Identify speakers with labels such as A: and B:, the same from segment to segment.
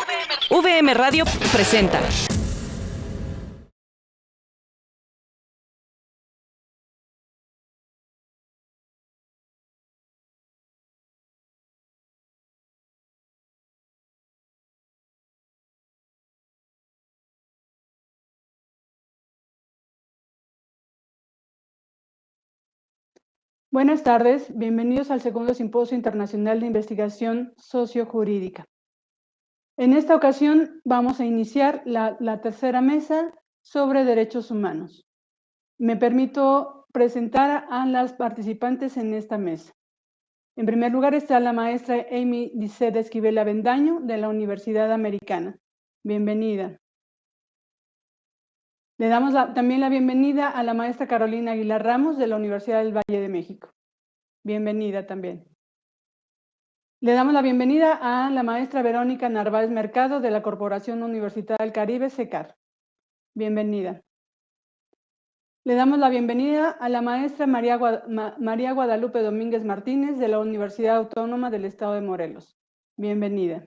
A: VM Radio presenta.
B: Buenas tardes, bienvenidos al segundo Simposio Internacional de Investigación Sociojurídica. En esta ocasión vamos a iniciar la tercera mesa sobre derechos humanos. Me permito presentar a las participantes en esta mesa. En primer lugar está la maestra Amy Lisset Esquivel Avendaño de la Universidad Americana. Bienvenida. Le damos también la bienvenida a la maestra Carolina Aguilar Ramos de la Universidad del Valle de México. Bienvenida también. Le damos la bienvenida a la maestra Verónica Narváez Mercado de la Corporación Universitaria del Caribe, CECAR. Bienvenida. Le damos la bienvenida a la maestra María Guadalupe Domínguez Martínez de la Universidad Autónoma del Estado de Morelos. Bienvenida.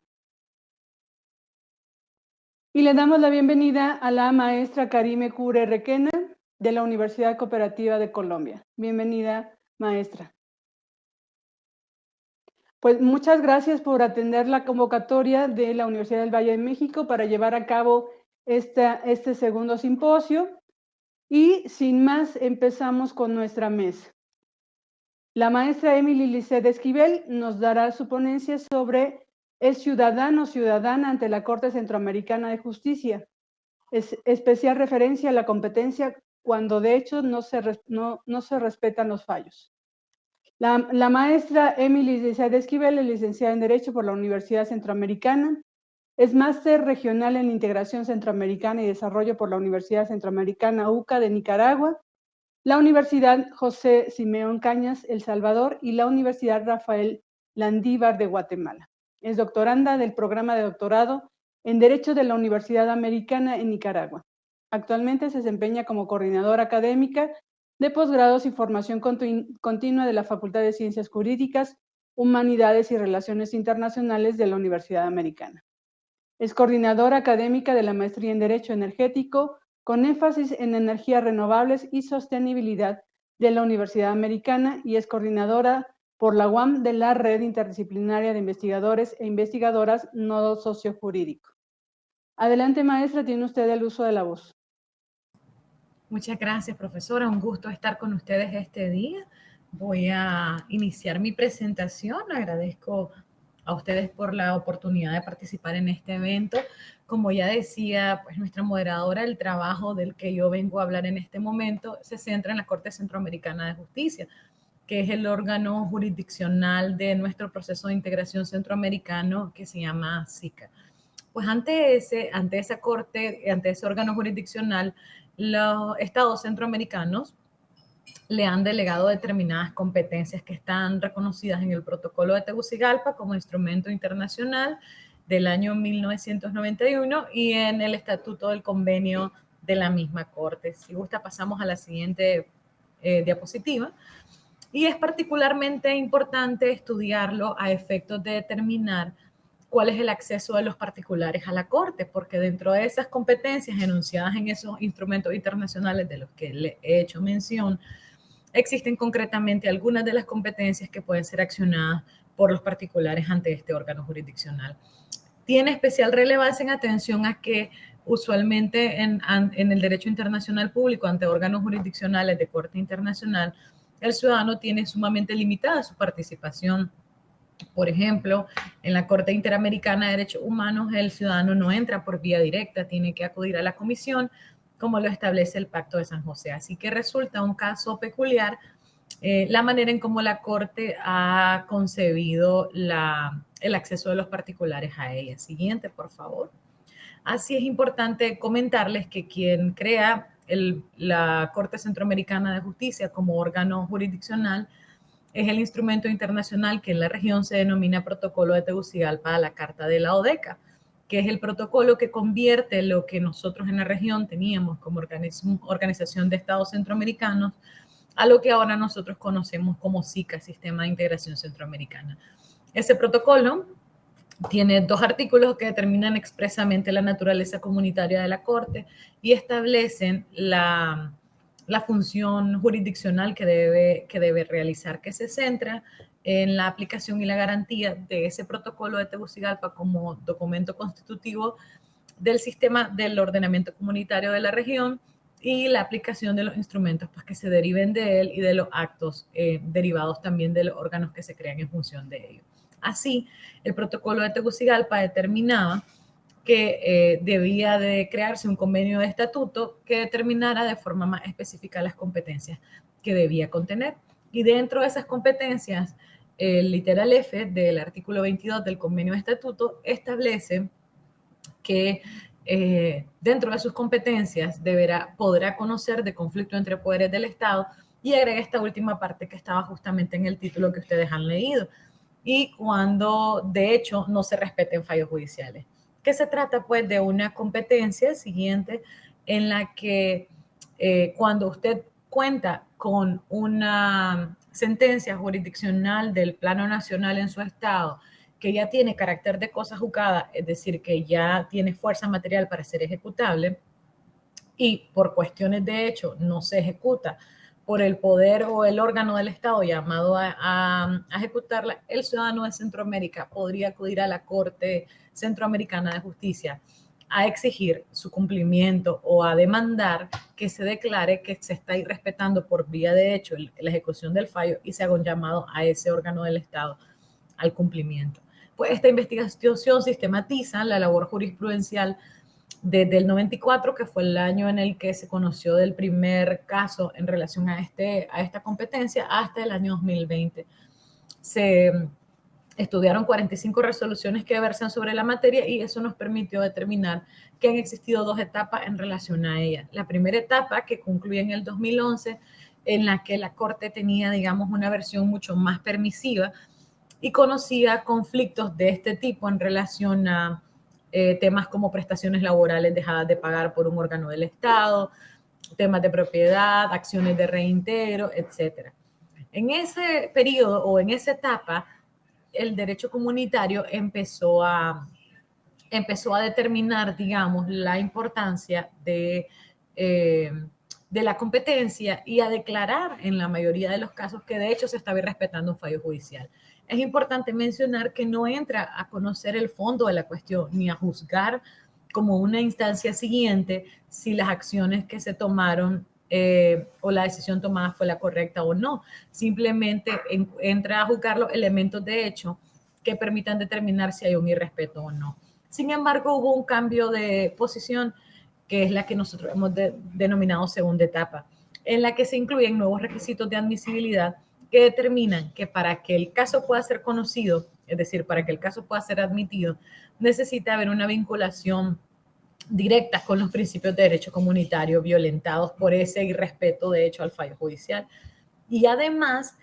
B: Y le damos la bienvenida a la maestra Karime Cure Requena de la Universidad Cooperativa de Colombia. Bienvenida, maestra. Pues muchas gracias por atender la convocatoria de la Universidad del Valle de México para llevar a cabo este segundo simposio. Y sin más, empezamos con nuestra mesa. La maestra Emily Lisset Esquivel nos dará su ponencia sobre el ciudadano o ciudadana ante la Corte Centroamericana de Justicia. Es especial referencia a la competencia cuando de hecho no se respetan los fallos. La maestra Emily Lisset Esquivel es licenciada en Derecho por la Universidad Centroamericana, es máster regional en Integración Centroamericana y Desarrollo por la Universidad Centroamericana UCA de Nicaragua, la Universidad José Simeón Cañas, El Salvador, y la Universidad Rafael Landívar de Guatemala. Es doctoranda del programa de doctorado en Derecho de la Universidad Americana en Nicaragua. Actualmente se desempeña como coordinadora académica de posgrados y formación continua de la Facultad de Ciencias Jurídicas, Humanidades y Relaciones Internacionales de la Universidad Americana. Es coordinadora académica de la maestría en Derecho Energético, con énfasis en energías renovables y sostenibilidad de la Universidad Americana, y es coordinadora por la UAM de la Red Interdisciplinaria de Investigadores e Investigadoras Nodo Sociojurídico. Adelante, maestra, tiene usted el uso de la voz.
C: Muchas gracias, profesora. Un gusto estar con ustedes este día. Voy a iniciar mi presentación. Agradezco a ustedes por la oportunidad de participar en este evento. Como ya decía, pues nuestra moderadora, el trabajo del que yo vengo a hablar en este momento se centra en la Corte Centroamericana de Justicia, que es el órgano jurisdiccional de nuestro proceso de integración centroamericano que se llama SICA. Pues ante esa corte, ante ese órgano jurisdiccional, los estados centroamericanos le han delegado determinadas competencias que están reconocidas en el Protocolo de Tegucigalpa como instrumento internacional del año 1991 y en el Estatuto del Convenio de la misma Corte. Si gusta, pasamos a la siguiente diapositiva. Y es particularmente importante estudiarlo a efectos de determinar cuál es el acceso de los particulares a la Corte, porque dentro de esas competencias enunciadas en esos instrumentos internacionales de los que le he hecho mención, existen concretamente algunas de las competencias que pueden ser accionadas por los particulares ante este órgano jurisdiccional. Tiene especial relevancia en atención a que usualmente en el derecho internacional público ante órganos jurisdiccionales de corte internacional, el ciudadano tiene sumamente limitada su participación. Por ejemplo, en la Corte Interamericana de Derechos Humanos, el ciudadano no entra por vía directa, tiene que acudir a la comisión, como lo establece el Pacto de San José. Así que resulta un caso peculiar la manera en cómo la Corte ha concebido el acceso de los particulares a ella. Siguiente, por favor. Así es importante comentarles que quien crea la Corte Centroamericana de Justicia como órgano jurisdiccional es el instrumento internacional que en la región se denomina Protocolo de Tegucigalpa a la Carta de la ODECA, que es el protocolo que convierte lo que nosotros en la región teníamos como Organización de Estados Centroamericanos a lo que ahora nosotros conocemos como SICA, Sistema de Integración Centroamericana. Ese protocolo tiene 2 artículos que determinan expresamente la naturaleza comunitaria de la Corte y establecen la función jurisdiccional que debe realizar, que se centra en la aplicación y la garantía de ese protocolo de Tegucigalpa como documento constitutivo del sistema del ordenamiento comunitario de la región y la aplicación de los instrumentos pues, que se deriven de él y de los actos derivados también de los órganos que se crean en función de ello. Así, el protocolo de Tegucigalpa determinaba que debía de crearse un convenio de estatuto que determinara de forma más específica las competencias que debía contener. Y dentro de esas competencias, el literal F del artículo 22 del convenio de estatuto establece que dentro de sus competencias podrá conocer de conflicto entre poderes del Estado y agrega esta última parte que estaba justamente en el título que ustedes han leído. Y cuando de hecho no se respeten fallos judiciales. Que se trata pues de una competencia siguiente en la que cuando usted cuenta con una sentencia jurisdiccional del plano nacional en su estado que ya tiene carácter de cosa juzgada, es decir, que ya tiene fuerza material para ser ejecutable y por cuestiones de hecho no se ejecuta por el poder o el órgano del Estado llamado a ejecutarla, el ciudadano de Centroamérica podría acudir a la Corte Centroamericana de Justicia a exigir su cumplimiento o a demandar que se declare que se está irrespetando por vía de hecho la ejecución del fallo y se haga un llamado a ese órgano del Estado al cumplimiento. Pues esta investigación sistematiza la labor jurisprudencial desde el 94, que fue el año en el que se conoció del primer caso en relación a esta competencia, hasta el año 2020. Se estudiaron 45 resoluciones que versan sobre la materia y eso nos permitió determinar que han existido 2 etapas en relación a ella. La primera etapa, que concluye en el 2011, en la que la Corte tenía, digamos, una versión mucho más permisiva y conocía conflictos de este tipo en relación a temas como prestaciones laborales dejadas de pagar por un órgano del Estado, temas de propiedad, acciones de reintegro, etc. En ese periodo o en esa etapa, el derecho comunitario empezó a determinar, digamos, la importancia de la competencia y a declarar en la mayoría de los casos que de hecho se estaba respetando un fallo judicial. Es importante mencionar que no entra a conocer el fondo de la cuestión ni a juzgar como una instancia siguiente si las acciones que se tomaron o la decisión tomada fue la correcta o no. Simplemente entra a juzgar los elementos de hecho que permitan determinar si hay un irrespeto o no. Sin embargo, hubo un cambio de posición, que es la que nosotros hemos denominado segunda etapa, en la que se incluyen nuevos requisitos de admisibilidad que determinan que para que el caso pueda ser conocido, es decir, para que el caso pueda ser admitido, necesita haber una vinculación directa con los principios de derecho comunitario violentados por ese irrespeto de hecho al fallo judicial. Y además,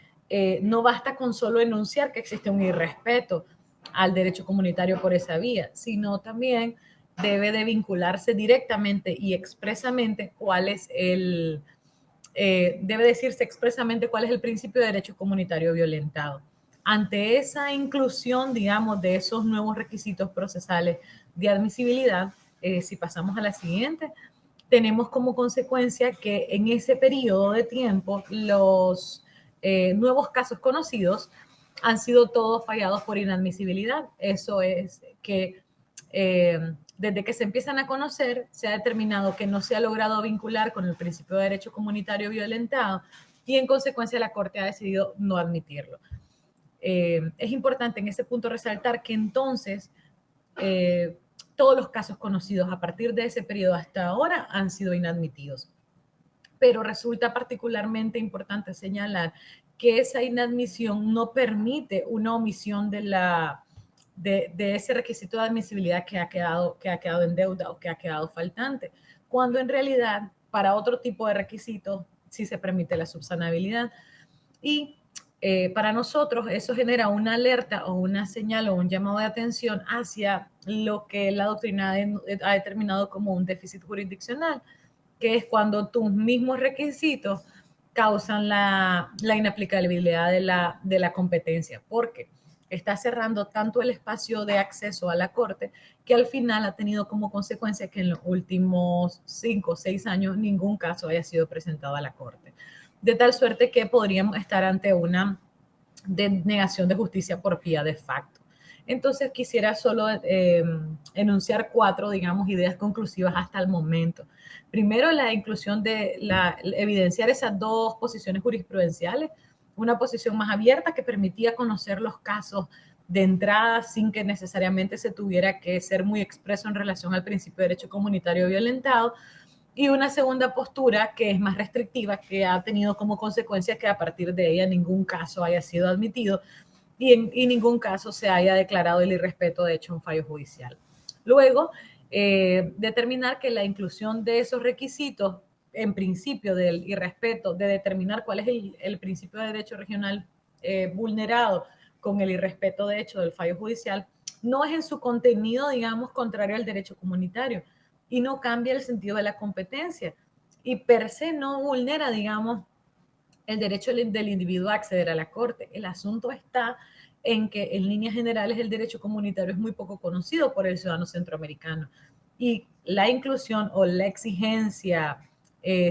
C: no basta con solo enunciar que existe un irrespeto al derecho comunitario por esa vía, sino también debe de vincularse directamente y expresamente debe decirse expresamente cuál es el principio de derecho comunitario violentado. Ante esa inclusión, digamos, de esos nuevos requisitos procesales de admisibilidad, si pasamos a la siguiente, tenemos como consecuencia que en ese periodo de tiempo los nuevos casos conocidos han sido todos fallados por inadmisibilidad. Eso es que desde que se empiezan a conocer se ha determinado que no se ha logrado vincular con el principio de derecho comunitario violentado y en consecuencia la Corte ha decidido no admitirlo. Es importante en ese punto resaltar que entonces todos los casos conocidos a partir de ese periodo hasta ahora han sido inadmitidos. Pero resulta particularmente importante señalar que esa inadmisión no permite una omisión de ese requisito de admisibilidad que ha quedado en deuda o que ha quedado faltante, cuando en realidad para otro tipo de requisitos sí se permite la subsanabilidad. Y para nosotros eso genera una alerta o una señal o un llamado de atención hacia lo que la doctrina ha determinado como un déficit jurisdiccional, que es cuando tus mismos requisitos causan la inaplicabilidad de la competencia. ¿Por qué? está cerrando tanto el espacio de acceso a la Corte que al final ha tenido como consecuencia que en los últimos 5 o 6 años ningún caso haya sido presentado a la Corte. De tal suerte que podríamos estar ante una denegación de justicia por vía de facto. Entonces quisiera solo enunciar 4, digamos, ideas conclusivas hasta el momento. Primero, la inclusión de evidenciar esas 2 posiciones jurisprudenciales, una posición más abierta que permitía conocer los casos de entrada sin que necesariamente se tuviera que ser muy expreso en relación al principio de derecho comunitario violentado, y una segunda postura que es más restrictiva, que ha tenido como consecuencia que a partir de ella ningún caso haya sido admitido y en ningún caso se haya declarado el irrespeto de hecho un fallo judicial. Luego, determinar que la inclusión de esos requisitos en principio del irrespeto, de determinar cuál es el principio de derecho regional vulnerado con el irrespeto de hecho del fallo judicial, no es en su contenido, digamos, contrario al derecho comunitario y no cambia el sentido de la competencia y per se no vulnera, digamos, el derecho del individuo a acceder a la Corte. El asunto está en que en líneas generales el derecho comunitario es muy poco conocido por el ciudadano centroamericano y la inclusión o la exigencia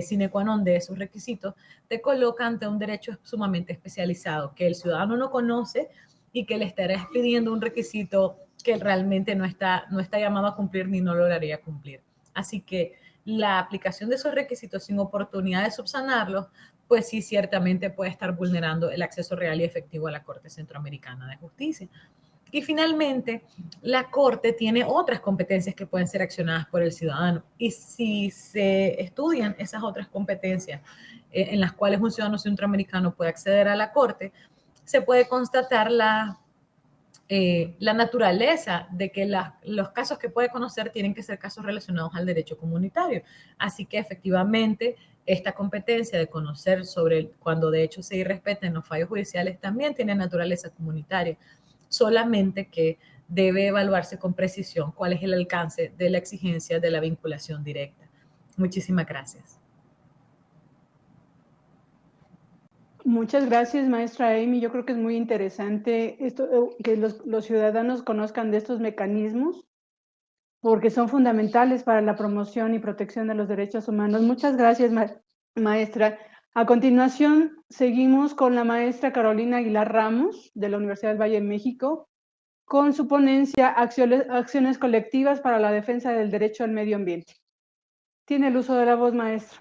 C: sine qua non de esos requisitos te coloca ante un derecho sumamente especializado que el ciudadano no conoce y que le estará pidiendo un requisito que realmente no está llamado a cumplir ni no lograría cumplir. Así que la aplicación de esos requisitos sin oportunidad de subsanarlos, pues sí, ciertamente puede estar vulnerando el acceso real y efectivo a la Corte Centroamericana de Justicia. Y finalmente, la Corte tiene otras competencias que pueden ser accionadas por el ciudadano. Y si se estudian esas otras competencias en las cuales un ciudadano centroamericano puede acceder a la Corte, se puede constatar la naturaleza de que los casos que puede conocer tienen que ser casos relacionados al derecho comunitario. Así que efectivamente esta competencia de conocer sobre cuando de hecho se irrespeten los fallos judiciales también tiene naturaleza comunitaria, solamente que debe evaluarse con precisión cuál es el alcance de la exigencia de la vinculación directa. Muchísimas gracias.
B: Muchas gracias, maestra Amy. Yo creo que es muy interesante esto, que los ciudadanos conozcan de estos mecanismos, porque son fundamentales para la promoción y protección de los derechos humanos. Muchas gracias, maestra. A continuación, seguimos con la maestra Carolina Aguilar Ramos, de la Universidad del Valle de México, con su ponencia Acciones colectivas para la defensa del derecho al medio ambiente. Tiene el uso de la voz, maestra.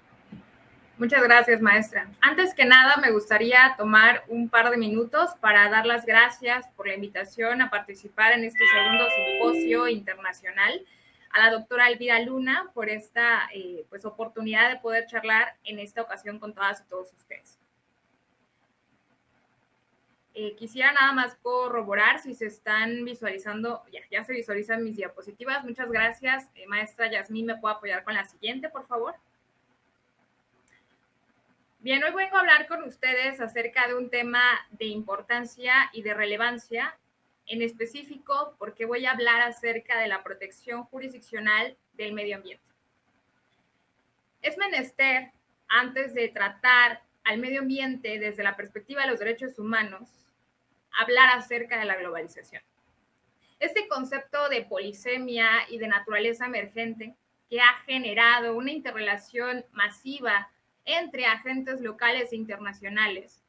D: Muchas gracias, maestra. Antes que nada, me gustaría tomar un par de minutos para dar las gracias por la invitación a participar en este segundo simposio internacional, a la doctora Elvira Luna por esta oportunidad de poder charlar en esta ocasión con todas y todos ustedes. Quisiera nada más corroborar si se están visualizando, ya se visualizan mis diapositivas. Muchas gracias. Maestra Yasmín, ¿me puede apoyar con la siguiente, por favor? Bien, hoy vengo a hablar con ustedes acerca de un tema de importancia y de relevancia, en específico porque voy a hablar acerca de la protección jurisdiccional del medio ambiente. Es menester, antes de tratar al medio ambiente desde la perspectiva de los derechos humanos, hablar acerca de la globalización. Este concepto de polisemia y de naturaleza emergente que ha generado una interrelación masiva entre agentes locales e internacionales,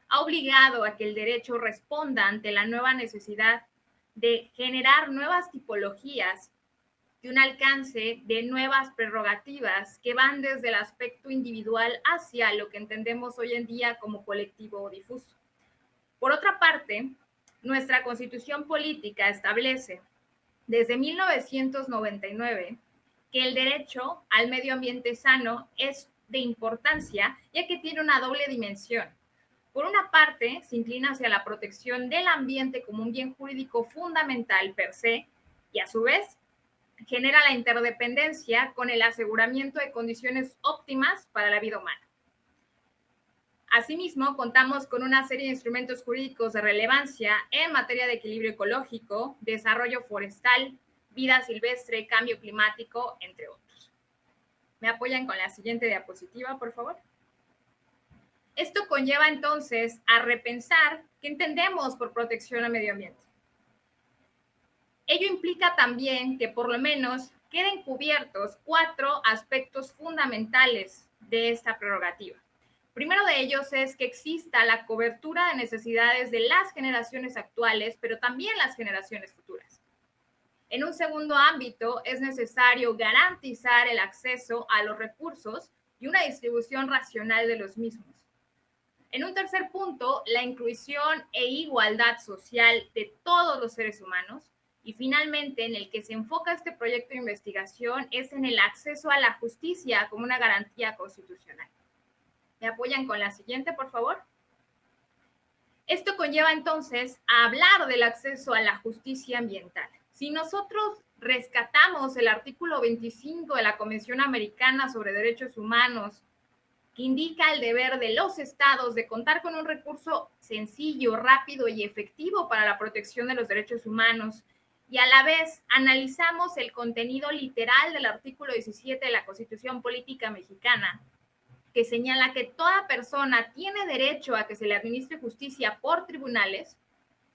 D: ha obligado a que el derecho responda ante la nueva necesidad de generar nuevas tipologías de un alcance de nuevas prerrogativas que van desde el aspecto individual hacia lo que entendemos hoy en día como colectivo o difuso. Por otra parte, nuestra Constitución política establece desde 1999 que el derecho al medio ambiente sano es de importancia, ya que tiene una doble dimensión. Por una parte, se inclina hacia la protección del ambiente como un bien jurídico fundamental per se, y a su vez, genera la interdependencia con el aseguramiento de condiciones óptimas para la vida humana. Asimismo, contamos con una serie de instrumentos jurídicos de relevancia en materia de equilibrio ecológico, desarrollo forestal, vida silvestre, cambio climático, entre otros. ¿Me apoyan con la siguiente diapositiva, por favor? Esto conlleva entonces a repensar ¿Qué entendemos por protección al medio ambiente? Ello implica también que por lo menos queden cubiertos 4 aspectos fundamentales de esta prerrogativa. Primero de ellos es que exista la cobertura de necesidades de las generaciones actuales, pero también las generaciones futuras. En un segundo ámbito, es necesario garantizar el acceso a los recursos y una distribución racional de los mismos. En un tercer punto, la inclusión e igualdad social de todos los seres humanos. Y finalmente, en el que se enfoca este proyecto de investigación es en el acceso a la justicia como una garantía constitucional. ¿Me apoyan con la siguiente, por favor? Esto conlleva entonces a hablar del acceso a la justicia ambiental. Si nosotros rescatamos el artículo 25 de la Convención Americana sobre Derechos Humanos, que indica el deber de los estados de contar con un recurso sencillo, rápido y efectivo para la protección de los derechos humanos, y a la vez analizamos el contenido literal del artículo 17 de la Constitución Política Mexicana, que señala que toda persona tiene derecho a que se le administre justicia por tribunales,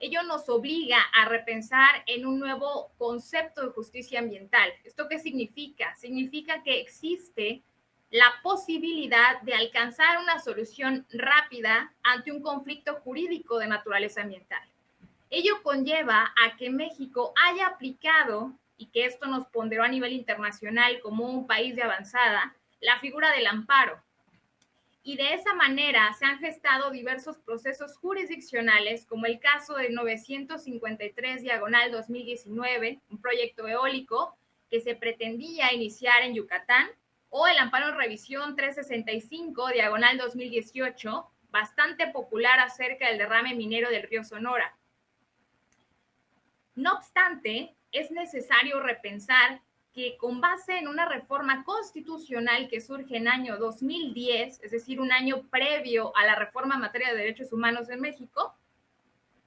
D: ello nos obliga a repensar en un nuevo concepto de justicia ambiental. ¿Esto qué significa? Significa que existe la posibilidad de alcanzar una solución rápida ante un conflicto jurídico de naturaleza ambiental. Ello conlleva a que México haya aplicado, y que esto nos ponderó a nivel internacional como un país de avanzada, la figura del amparo. Y de esa manera se han gestado diversos procesos jurisdiccionales, como el caso de 953/2019, un proyecto eólico que se pretendía iniciar en Yucatán, o el amparo en revisión 365/2018, bastante popular acerca del derrame minero del río Sonora. No obstante, es necesario repensar que con base en una reforma constitucional que surge en año 2010, es decir, un año previo a la reforma en materia de derechos humanos en México,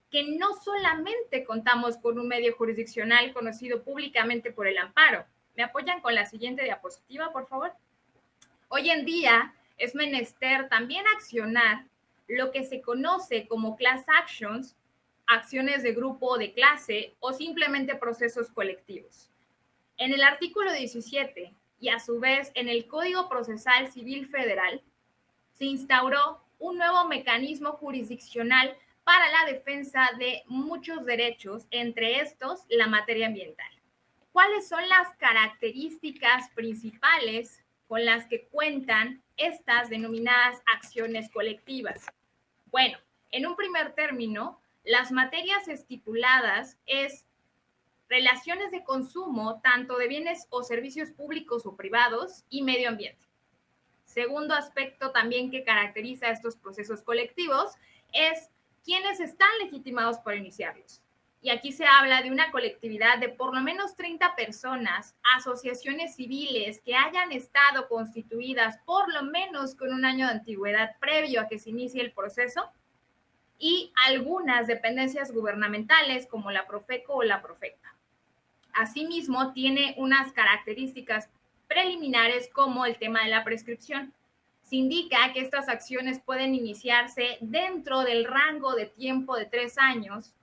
D: que no solamente contamos con un medio jurisdiccional conocido públicamente por el amparo. ¿Me apoyan con la siguiente diapositiva, por favor? Hoy en día es menester también accionar lo que se conoce como class actions, acciones de grupo o de clase, o simplemente procesos colectivos. En el artículo 17 y a su vez en el Código Procesal Civil Federal se instauró un nuevo mecanismo jurisdiccional para la defensa de muchos derechos, entre estos la materia ambiental. ¿Cuáles son las características principales con las que cuentan estas denominadas acciones colectivas? Bueno, en un primer término, las materias estipuladas es relaciones de consumo, tanto de bienes o servicios públicos o privados, y medio ambiente. Segundo aspecto también que caracteriza estos procesos colectivos es quiénes están legitimados para iniciarlos. Y aquí se habla de una colectividad de por lo menos 30 personas, asociaciones civiles que hayan estado constituidas por lo menos con un año de antigüedad previo a que se inicie el proceso, y algunas dependencias gubernamentales como la Profeco o la Profeca. Asimismo, tiene unas características preliminares como el tema de la prescripción. Se indica que estas acciones pueden iniciarse dentro del rango de tiempo de 3 años,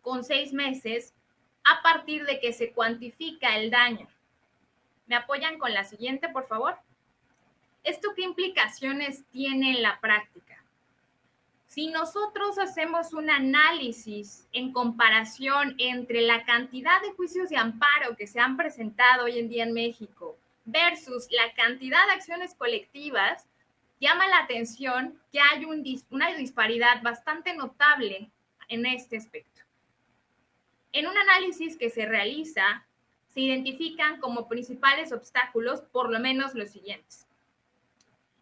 D: con 6 meses, a partir de que se cuantifica el daño. ¿Me apoyan con la siguiente, por favor? ¿Esto qué implicaciones tiene en la práctica? Si nosotros hacemos un análisis en comparación entre la cantidad de juicios de amparo que se han presentado hoy en día en México versus la cantidad de acciones colectivas, llama la atención que hay una disparidad bastante notable en este aspecto. En un análisis que se realiza, se identifican como principales obstáculos por lo menos los siguientes.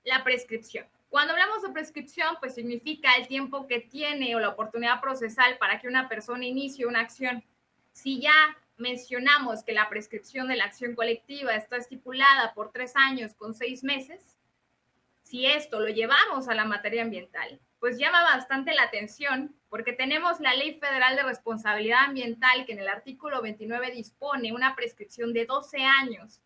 D: La prescripción. Cuando hablamos de prescripción, pues significa el tiempo que tiene o la oportunidad procesal para que una persona inicie una acción. Si ya mencionamos que la prescripción de la acción colectiva está estipulada por 3 años con 6 meses, si esto lo llevamos a la materia ambiental, pues llama bastante la atención porque tenemos la Ley Federal de Responsabilidad Ambiental que en el artículo 29 dispone una prescripción de 12 años,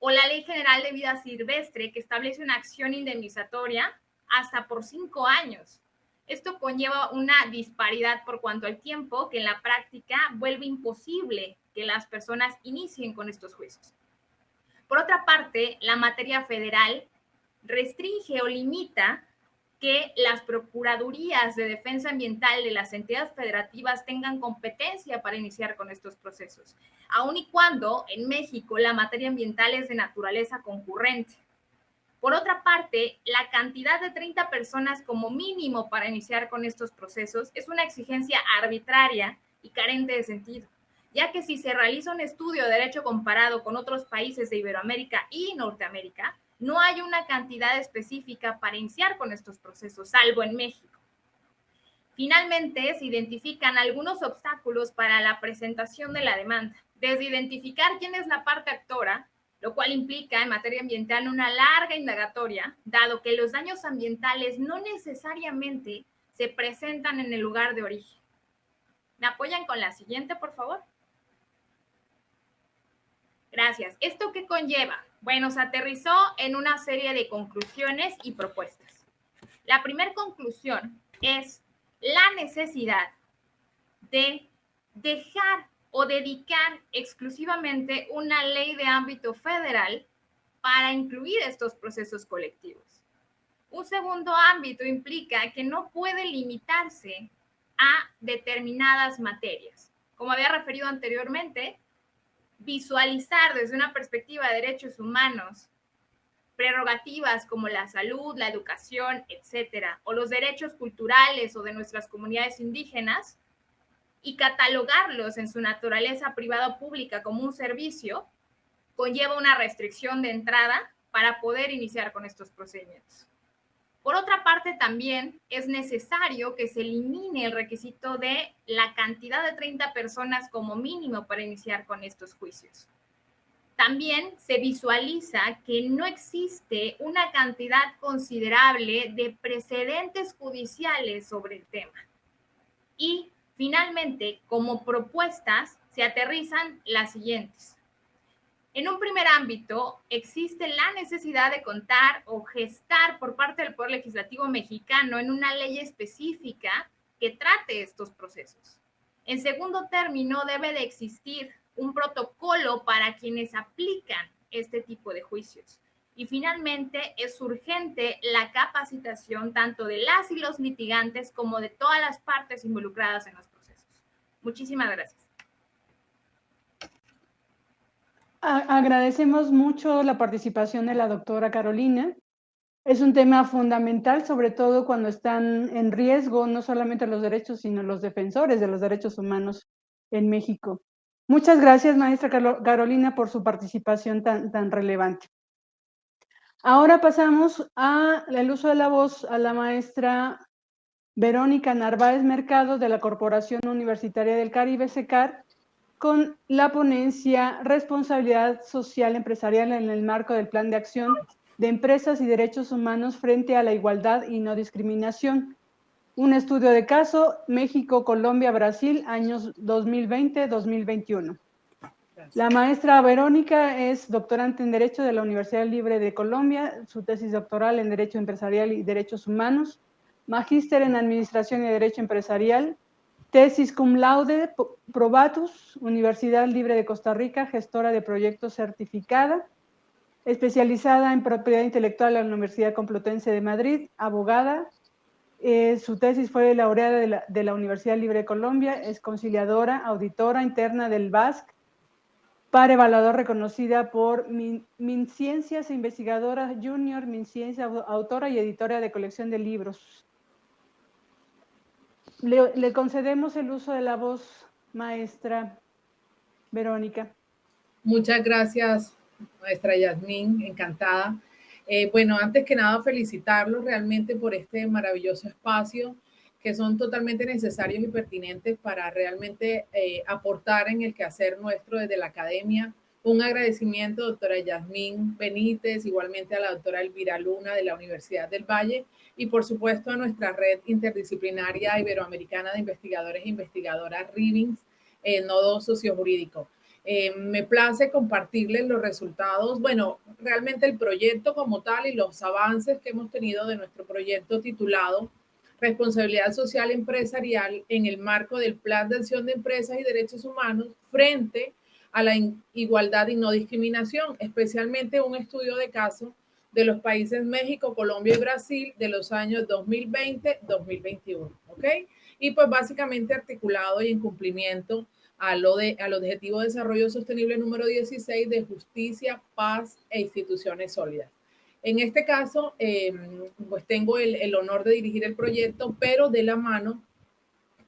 D: o la Ley General de Vida Silvestre, que establece una acción indemnizatoria hasta por 5 años. Esto conlleva una disparidad por cuanto al tiempo que en la práctica vuelve imposible que las personas inicien con estos juicios. Por otra parte, la materia federal restringe o limita que las procuradurías de defensa ambiental de las entidades federativas tengan competencia para iniciar con estos procesos, aun y cuando en México la materia ambiental es de naturaleza concurrente. Por otra parte, la cantidad de 30 personas como mínimo para iniciar con estos procesos es una exigencia arbitraria y carente de sentido, ya que si se realiza un estudio de derecho comparado con otros países de Iberoamérica y Norteamérica, no hay una cantidad específica para iniciar con estos procesos, salvo en México. Finalmente, se identifican algunos obstáculos para la presentación de la demanda, desde identificar quién es la parte actora, lo cual implica en materia ambiental una larga indagatoria, dado que los daños ambientales no necesariamente se presentan en el lugar de origen. ¿Me apoyan con la siguiente, por favor? Gracias. ¿Esto qué conlleva? Bueno, se aterrizó en una serie de conclusiones y propuestas. La primera conclusión es la necesidad de dejar o dedicar exclusivamente una ley de ámbito federal para incluir estos procesos colectivos. Un segundo ámbito implica que no puede limitarse a determinadas materias. Como había referido anteriormente, visualizar desde una perspectiva de derechos humanos prerrogativas como la salud, la educación, etcétera, o los derechos culturales o de nuestras comunidades indígenas, y catalogarlos en su naturaleza privada o pública como un servicio, conlleva una restricción de entrada para poder iniciar con estos procedimientos. Por otra parte, también es necesario que se elimine el requisito de la cantidad de 30 personas como mínimo para iniciar con estos juicios. También se visualiza que no existe una cantidad considerable de precedentes judiciales sobre el tema. Y finalmente, como propuestas, se aterrizan las siguientes. En un primer ámbito, existe la necesidad de contar o gestar por parte del Poder Legislativo mexicano en una ley específica que trate estos procesos. En segundo término, debe de existir un protocolo para quienes aplican este tipo de juicios. Y finalmente, es urgente la capacitación tanto de las y los litigantes como de todas las partes involucradas en los procesos. Muchísimas gracias.
B: Agradecemos mucho la participación de la doctora Carolina. Es un tema fundamental, sobre todo cuando están en riesgo no solamente los derechos, sino los defensores de los derechos humanos en México. Muchas gracias, maestra Carolina, por su participación tan relevante. Ahora pasamos al uso de la voz a la maestra Verónica Narváez Mercado de la Corporación Universitaria del Caribe, CECAR, con la ponencia Responsabilidad Social Empresarial en el marco del Plan de Acción de Empresas y Derechos Humanos frente a la Igualdad y No Discriminación. Un estudio de caso, México, Colombia, Brasil, años 2020-2021. La maestra Verónica es doctorante en Derecho de la Universidad Libre de Colombia, su tesis doctoral en Derecho Empresarial y Derechos Humanos, magíster en Administración y Derecho Empresarial, tesis cum laude probatus, Universidad Libre de Costa Rica, gestora de proyectos certificada, especializada en propiedad intelectual en la Universidad Complutense de Madrid, abogada. Su tesis fue laureada de la Universidad Libre de Colombia, es conciliadora, auditora interna del BASC, par evaluador reconocida por MinCiencias, investigadora junior, MinCiencia, autora y editora de colección de libros. Le concedemos el uso de la voz, maestra Verónica.
E: Muchas gracias, maestra Yasmín, encantada. Bueno, antes que nada, felicitarlos realmente por este maravilloso espacio que son totalmente necesarios y pertinentes para realmente aportar en el quehacer nuestro desde la academia. Un agradecimiento, doctora Yasmín Benítez, igualmente a la doctora Elvira Luna de la Universidad del Valle y por supuesto a nuestra red interdisciplinaria iberoamericana de investigadores e investigadoras RIBINS, el nodo sociojurídico. Me place compartirles los resultados, bueno, realmente el proyecto como tal y los avances que hemos tenido de nuestro proyecto titulado responsabilidad social empresarial en el marco del Plan de Acción de Empresas y Derechos Humanos frente a la igualdad y no discriminación, especialmente un estudio de caso de los países México, Colombia y Brasil de los años 2020-2021, ¿ok? Y pues básicamente articulado y en cumplimiento al Objetivo de Desarrollo Sostenible número 16 de justicia, paz e instituciones sólidas. En este caso, pues tengo el honor de dirigir el proyecto, pero de la mano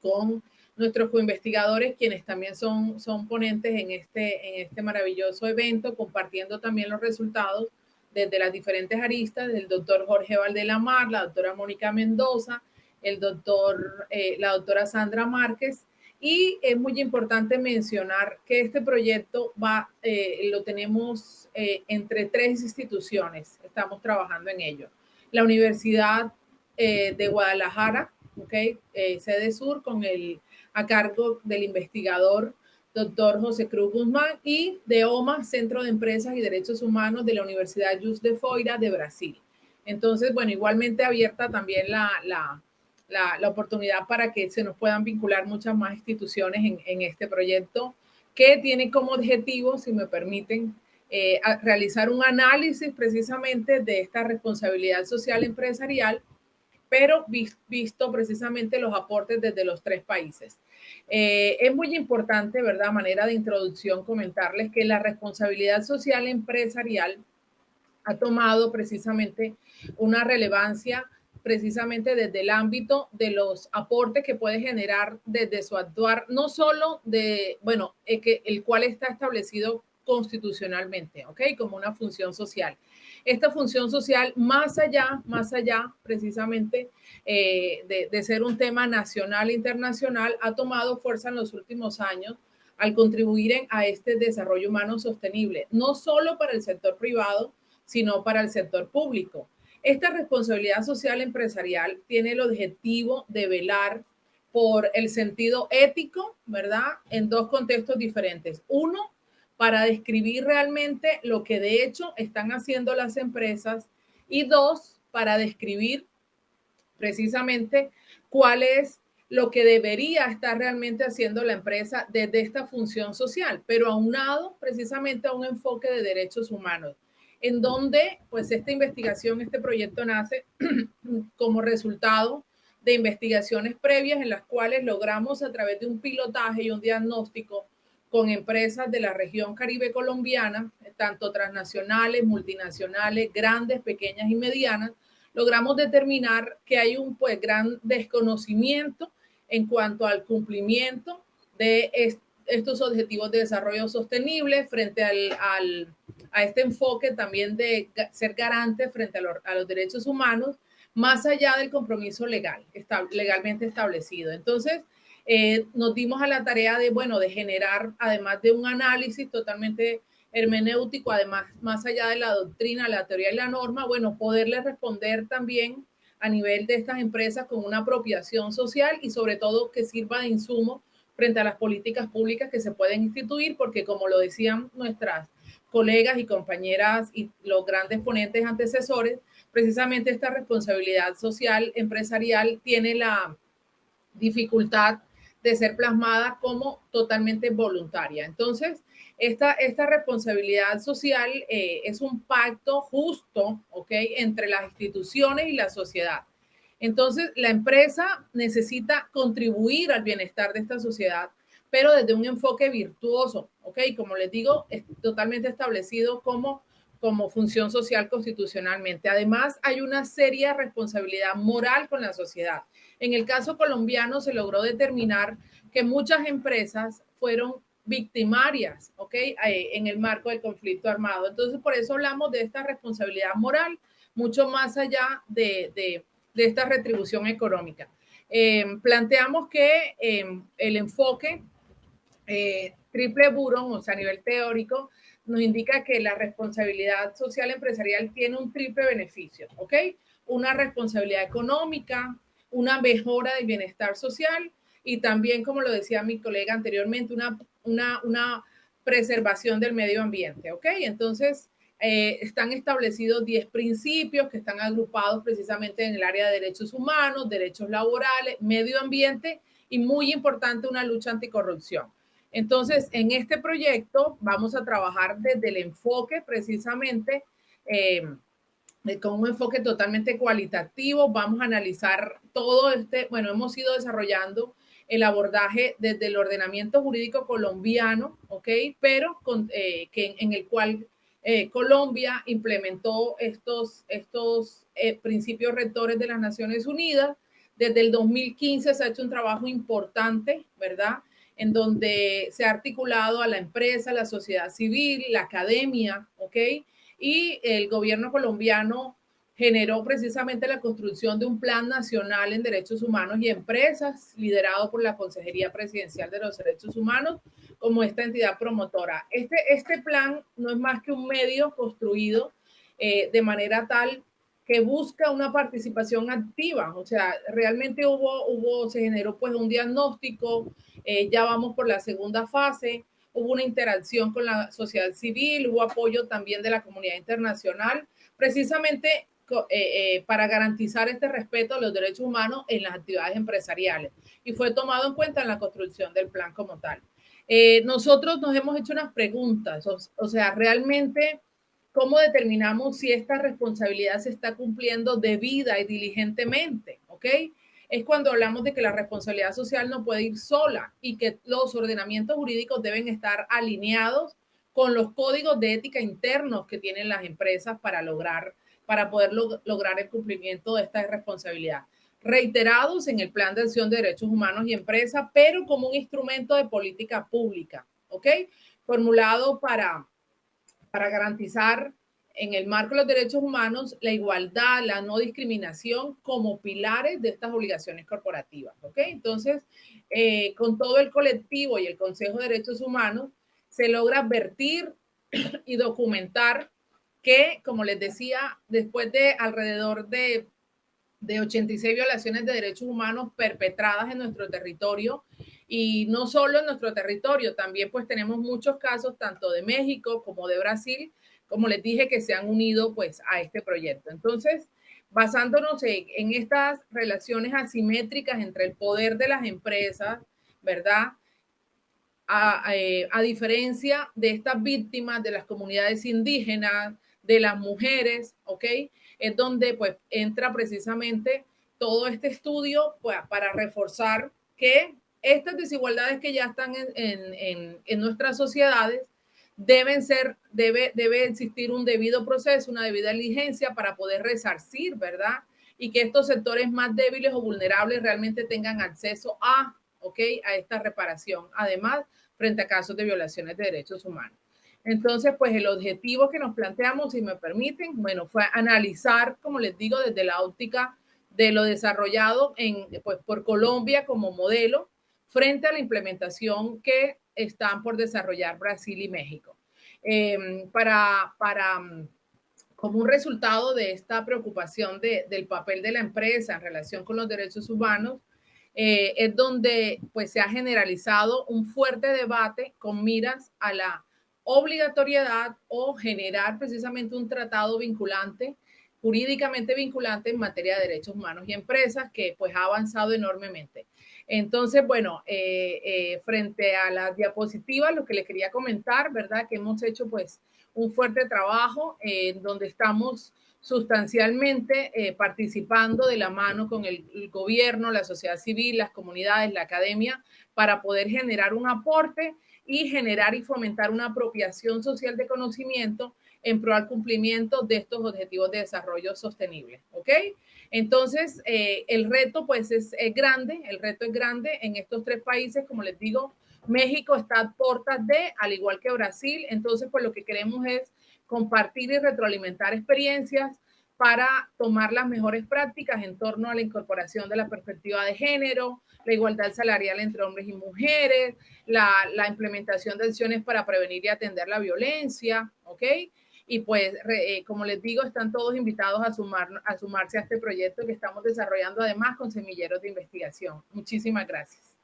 E: con nuestros coinvestigadores, quienes también son ponentes en este maravilloso evento, compartiendo también los resultados desde las diferentes aristas, del doctor Jorge Valdelamar, la doctora Mónica Mendoza, la doctora Sandra Márquez. Y es muy importante mencionar que este proyecto lo tenemos entre 3 instituciones, estamos trabajando en ello. La Universidad de Guadalajara, ¿okay? Sede Sur, a cargo del investigador doctor José Cruz Guzmán, y de OMA, Centro de Empresas y Derechos Humanos de la Universidad Juiz de Fora de Brasil. Entonces, bueno, igualmente abierta también la oportunidad para que se nos puedan vincular muchas más instituciones en este proyecto, que tiene como objetivo, si me permiten, realizar un análisis precisamente de esta responsabilidad social empresarial, pero visto precisamente los aportes desde los 3 países. Es muy importante, ¿verdad? Manera de introducción, comentarles que la responsabilidad social empresarial ha tomado precisamente una relevancia precisamente desde el ámbito de los aportes que puede generar desde su actuar, no solo el cual está establecido constitucionalmente, ¿ok? Como una función social. Esta función social, más allá precisamente de ser un tema nacional e internacional, ha tomado fuerza en los últimos años al contribuir a este desarrollo humano sostenible, no solo para el sector privado, sino para el sector público. Esta responsabilidad social empresarial tiene el objetivo de velar por el sentido ético, ¿verdad? En 2 contextos diferentes. Uno, para describir realmente lo que de hecho están haciendo las empresas, y 2, para describir precisamente cuál es lo que debería estar realmente haciendo la empresa desde esta función social, pero aunado precisamente a un enfoque de derechos humanos, en donde pues esta investigación, este proyecto nace como resultado de investigaciones previas en las cuales logramos, a través de un pilotaje y un diagnóstico con empresas de la región Caribe colombiana, tanto transnacionales, multinacionales, grandes, pequeñas y medianas, logramos determinar que hay un gran desconocimiento en cuanto al cumplimiento de estos objetivos de desarrollo sostenible frente a este enfoque también de ser garante frente a los derechos humanos, más allá del compromiso legalmente establecido. Entonces, nos dimos a la tarea de generar, además de un análisis totalmente hermenéutico, además, más allá de la doctrina, la teoría y la norma, poderle responder también a nivel de estas empresas con una apropiación social y sobre todo que sirva de insumo frente a las políticas públicas que se pueden instituir, porque como lo decían nuestras colegas y compañeras y los grandes ponentes antecesores, precisamente esta responsabilidad social empresarial tiene la dificultad de ser plasmada como totalmente voluntaria. Entonces, esta responsabilidad social es un pacto justo, ¿ok?, entre las instituciones y la sociedad. Entonces, la empresa necesita contribuir al bienestar de esta sociedad, pero desde un enfoque virtuoso, ¿ok? Como les digo, es totalmente establecido como función social constitucionalmente. Además, hay una seria responsabilidad moral con la sociedad. En el caso colombiano se logró determinar que muchas empresas fueron victimarias, ¿ok?, en el marco del conflicto armado. Entonces, por eso hablamos de esta responsabilidad moral, mucho más allá de esta retribución económica. Planteamos que el enfoque triple Buron, o sea, a nivel teórico, nos indica que la responsabilidad social empresarial tiene un triple beneficio, ¿ok? Una responsabilidad económica, una mejora del bienestar social y también, como lo decía mi colega anteriormente, una preservación del medio ambiente, ¿ok? Entonces, Están establecidos 10 principios que están agrupados precisamente en el área de derechos humanos, derechos laborales, medio ambiente y, muy importante, una lucha anticorrupción. Entonces, en este proyecto vamos a trabajar desde el enfoque precisamente con un enfoque totalmente cualitativo. Vamos a analizar todo bueno, hemos ido desarrollando el abordaje desde el ordenamiento jurídico colombiano, ¿ok? Pero en el cual Colombia implementó estos principios rectores de las Naciones Unidas. Desde el 2015 se ha hecho un trabajo importante, ¿verdad?, en donde se ha articulado a la empresa, la sociedad civil, la academia, ¿ok? Y el gobierno colombiano generó precisamente la construcción de un plan nacional en derechos humanos y empresas, liderado por la Consejería Presidencial de los Derechos Humanos como esta entidad promotora. Este plan no es más que un medio construido de manera tal que busca una participación activa. O sea, realmente se generó pues un diagnóstico, ya vamos por la segunda fase, hubo una interacción con la sociedad civil, hubo apoyo también de la comunidad internacional, precisamente para garantizar este respeto a los derechos humanos en las actividades empresariales, y fue tomado en cuenta en la construcción del plan como tal. Nosotros nos hemos hecho unas preguntas, o sea, realmente, ¿cómo determinamos si esta responsabilidad se está cumpliendo debida y diligentemente? ¿Ok? Es cuando hablamos de que la responsabilidad social no puede ir sola y que los ordenamientos jurídicos deben estar alineados con los códigos de ética internos que tienen las empresas para poder lograr el cumplimiento de esta responsabilidad. Reiterados en el Plan de Acción de Derechos Humanos y Empresas, pero como un instrumento de política pública, ¿ok? Formulado para garantizar en el marco de los derechos humanos la igualdad, la no discriminación como pilares de estas obligaciones corporativas, ¿ok? Entonces, con todo el colectivo y el Consejo de Derechos Humanos se logra advertir y documentar que, como les decía, después de alrededor de 86 violaciones de derechos humanos perpetradas en nuestro territorio, y no solo en nuestro territorio, también pues tenemos muchos casos tanto de México como de Brasil, como les dije, que se han unido pues a este proyecto. Entonces, basándonos en estas relaciones asimétricas entre el poder de las empresas, ¿verdad?, a diferencia de estas víctimas de las comunidades indígenas, de las mujeres, ¿ok? Es donde pues entra precisamente todo este estudio pues, para reforzar que estas desigualdades que ya están en nuestras sociedades debe existir un debido proceso, una debida diligencia para poder resarcir, ¿verdad? Y que estos sectores más débiles o vulnerables realmente tengan acceso a esta reparación, además, frente a casos de violaciones de derechos humanos. Entonces, pues el objetivo que nos planteamos, si me permiten, bueno, fue analizar, como les digo, desde la óptica de lo desarrollado por Colombia como modelo frente a la implementación que están por desarrollar Brasil y México. Como un resultado de esta preocupación del papel de la empresa en relación con los derechos humanos, es donde pues se ha generalizado un fuerte debate con miras a la obligatoriedad o generar precisamente un tratado vinculante, jurídicamente vinculante en materia de derechos humanos y empresas, que pues ha avanzado enormemente. Entonces, bueno, frente a las diapositivas, lo que les quería comentar, ¿verdad?, que hemos hecho pues un fuerte trabajo donde estamos sustancialmente participando de la mano con el gobierno, la sociedad civil, las comunidades, la academia, para poder generar un aporte y generar y fomentar una apropiación social de conocimiento en pro al cumplimiento de estos objetivos de desarrollo sostenible, ¿ok? Entonces, el reto pues es grande, el reto es grande en estos tres países, como les digo. México está a puertas de, al igual que Brasil, entonces pues lo que queremos es compartir y retroalimentar experiencias para tomar las mejores prácticas en torno a la incorporación de la perspectiva de género, la igualdad salarial entre hombres y mujeres, la implementación de acciones para prevenir y atender la violencia, ¿ok? Y pues, como les digo, están todos invitados a sumarse a este proyecto que estamos desarrollando además con semilleros de investigación. Muchísimas gracias.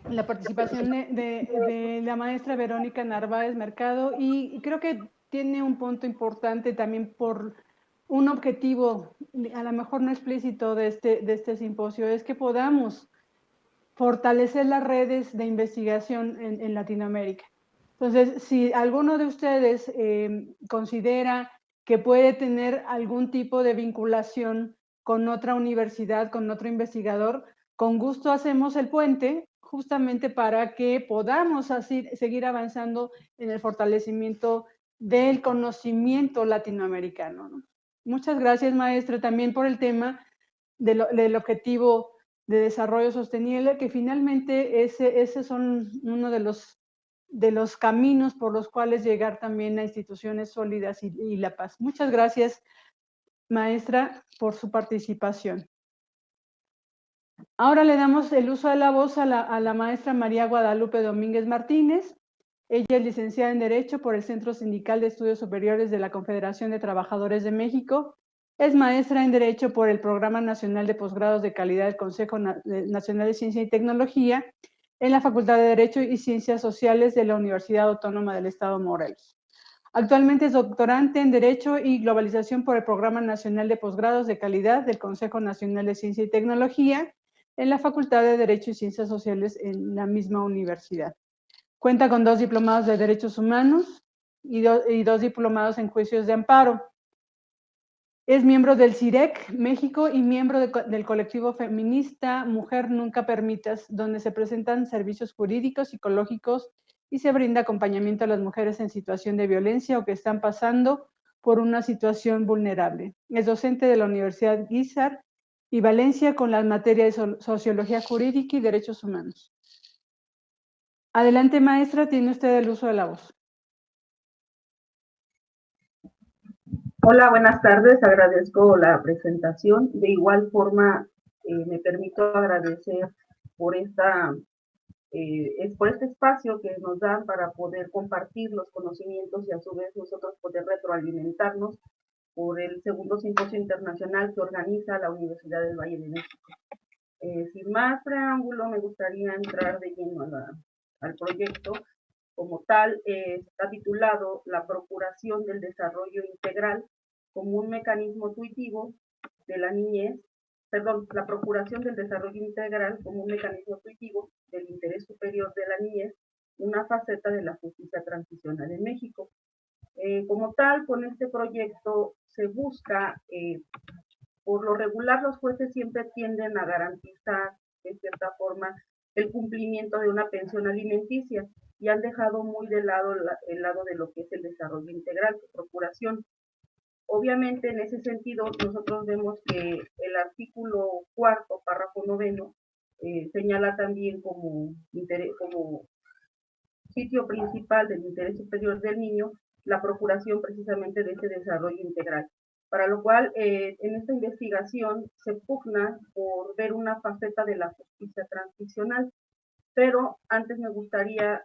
B: la participación de la maestra Verónica Narváez Mercado, y creo que tiene un punto importante también por un objetivo, a lo mejor no explícito de este simposio, es que podamos fortalecer las redes de investigación en Latinoamérica. Entonces, si alguno de ustedes considera que puede tener algún tipo de vinculación con otra universidad, con otro investigador, con gusto hacemos el puente justamente para que podamos así seguir avanzando en el fortalecimiento del conocimiento latinoamericano, ¿no? Muchas gracias, maestra, también por el tema del objetivo de desarrollo sostenible, que finalmente ese son uno de los caminos por los cuales llegar también a instituciones sólidas y la paz. Muchas gracias, maestra, por su participación. Ahora le damos el uso de la voz a la maestra María Guadalupe Domínguez Martínez. Ella es licenciada en Derecho por el Centro Sindical de Estudios Superiores de la Confederación de Trabajadores de México. Es maestra en Derecho por el Programa Nacional de Posgrados de Calidad del Consejo Nacional de Ciencia y Tecnología en la Facultad de Derecho y Ciencias Sociales de la Universidad Autónoma del Estado de Morelos. Actualmente es doctorante en Derecho y Globalización por el Programa Nacional de Posgrados de Calidad del Consejo Nacional de Ciencia y Tecnología en la Facultad de Derecho y Ciencias Sociales en la misma universidad. Cuenta con 2 diplomados de Derechos Humanos y 2 diplomados en Juicios de Amparo. Es miembro del CIREC México y miembro del colectivo feminista Mujer Nunca Permitas, donde se presentan servicios jurídicos, psicológicos y se brinda acompañamiento a las mujeres en situación de violencia o que están pasando por una situación vulnerable. Es docente de la Universidad Guizar y Valencia con las materias de Sociología Jurídica y Derechos Humanos. Adelante, maestra, tiene usted el uso de la voz.
F: Hola, buenas tardes, agradezco la presentación. De igual forma, me permito agradecer por este espacio que nos dan para poder compartir los conocimientos y a su vez nosotros poder retroalimentarnos por el segundo simposio internacional que organiza la Universidad del Valle de México. Sin más preámbulo, me gustaría entrar de lleno al proyecto. Como tal, está titulado La Procuración del Desarrollo Integral como un mecanismo tuitivo de la niñez, la Procuración del Desarrollo Integral como un mecanismo tuitivo del interés superior de la niñez, una faceta de la justicia transicional en México. Como tal, con este proyecto se busca, por lo regular los jueces siempre tienden a garantizar, de cierta forma, el cumplimiento de una pensión alimenticia, y han dejado muy de lado el lado de lo que es el desarrollo integral, su procuración. Obviamente, en ese sentido, nosotros vemos que el artículo 4, párrafo 9, señala también como sitio principal del interés superior del niño la procuración precisamente de ese desarrollo integral. Para lo cual, en esta investigación se pugna por ver una faceta de la justicia transicional, pero antes me gustaría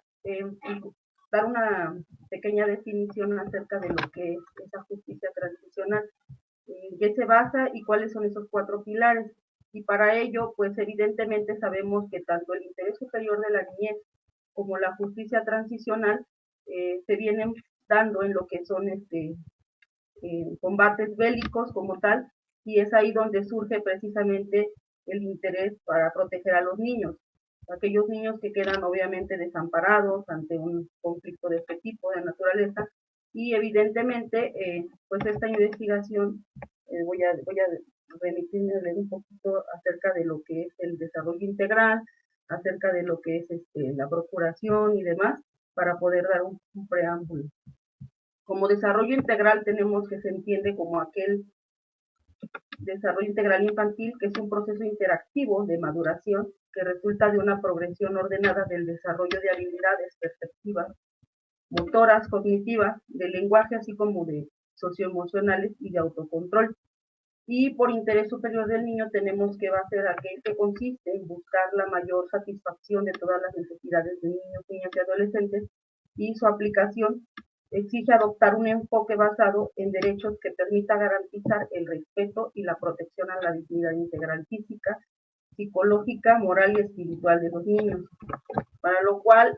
F: dar una pequeña definición acerca de lo que es esa justicia transicional, en qué se basa y cuáles son esos 4 pilares. Y para ello, pues evidentemente sabemos que tanto el interés superior de la niñez como la justicia transicional se vienen dando en lo que son combates bélicos como tal, y es ahí donde surge precisamente el interés para proteger a los niños. Aquellos niños que quedan obviamente desamparados ante un conflicto de este tipo, de naturaleza, y evidentemente, pues esta investigación, voy a remitirme un poquito acerca de lo que es el desarrollo integral, acerca de lo que es la procuración y demás, para poder dar un preámbulo. Como desarrollo integral tenemos que se entiende como aquel desarrollo integral infantil, que es un proceso interactivo de maduración que resulta de una progresión ordenada del desarrollo de habilidades perceptivas, motoras, cognitivas, de lenguaje, así como de socioemocionales y de autocontrol. Y por interés superior del niño tenemos que va a ser aquel que consiste en buscar la mayor satisfacción de todas las necesidades de niños, niñas y adolescentes, y su aplicación exige adoptar un enfoque basado en derechos que permita garantizar el respeto y la protección a la dignidad integral física, psicológica, moral y espiritual de los niños, para lo cual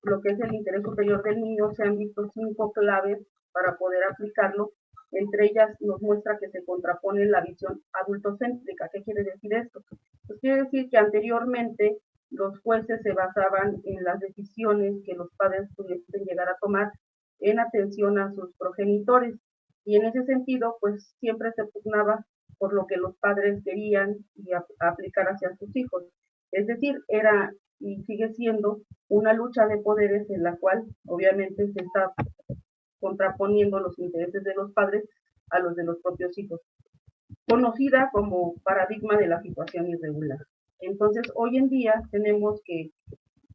F: lo que es el interés superior del niño se han visto 5 claves para poder aplicarlo. Entre ellas nos muestra que se contrapone la visión adultocéntrica. ¿Qué quiere decir esto? Pues quiere decir que anteriormente los jueces se basaban en las decisiones que los padres pudiesen llegar a tomar en atención a sus progenitores, y en ese sentido pues siempre se pugnaba por lo que los padres querían y aplicar hacia sus hijos. Es decir, era y sigue siendo una lucha de poderes en la cual obviamente se está contraponiendo los intereses de los padres a los de los propios hijos, conocida como paradigma de la situación irregular. Entonces, hoy en día tenemos que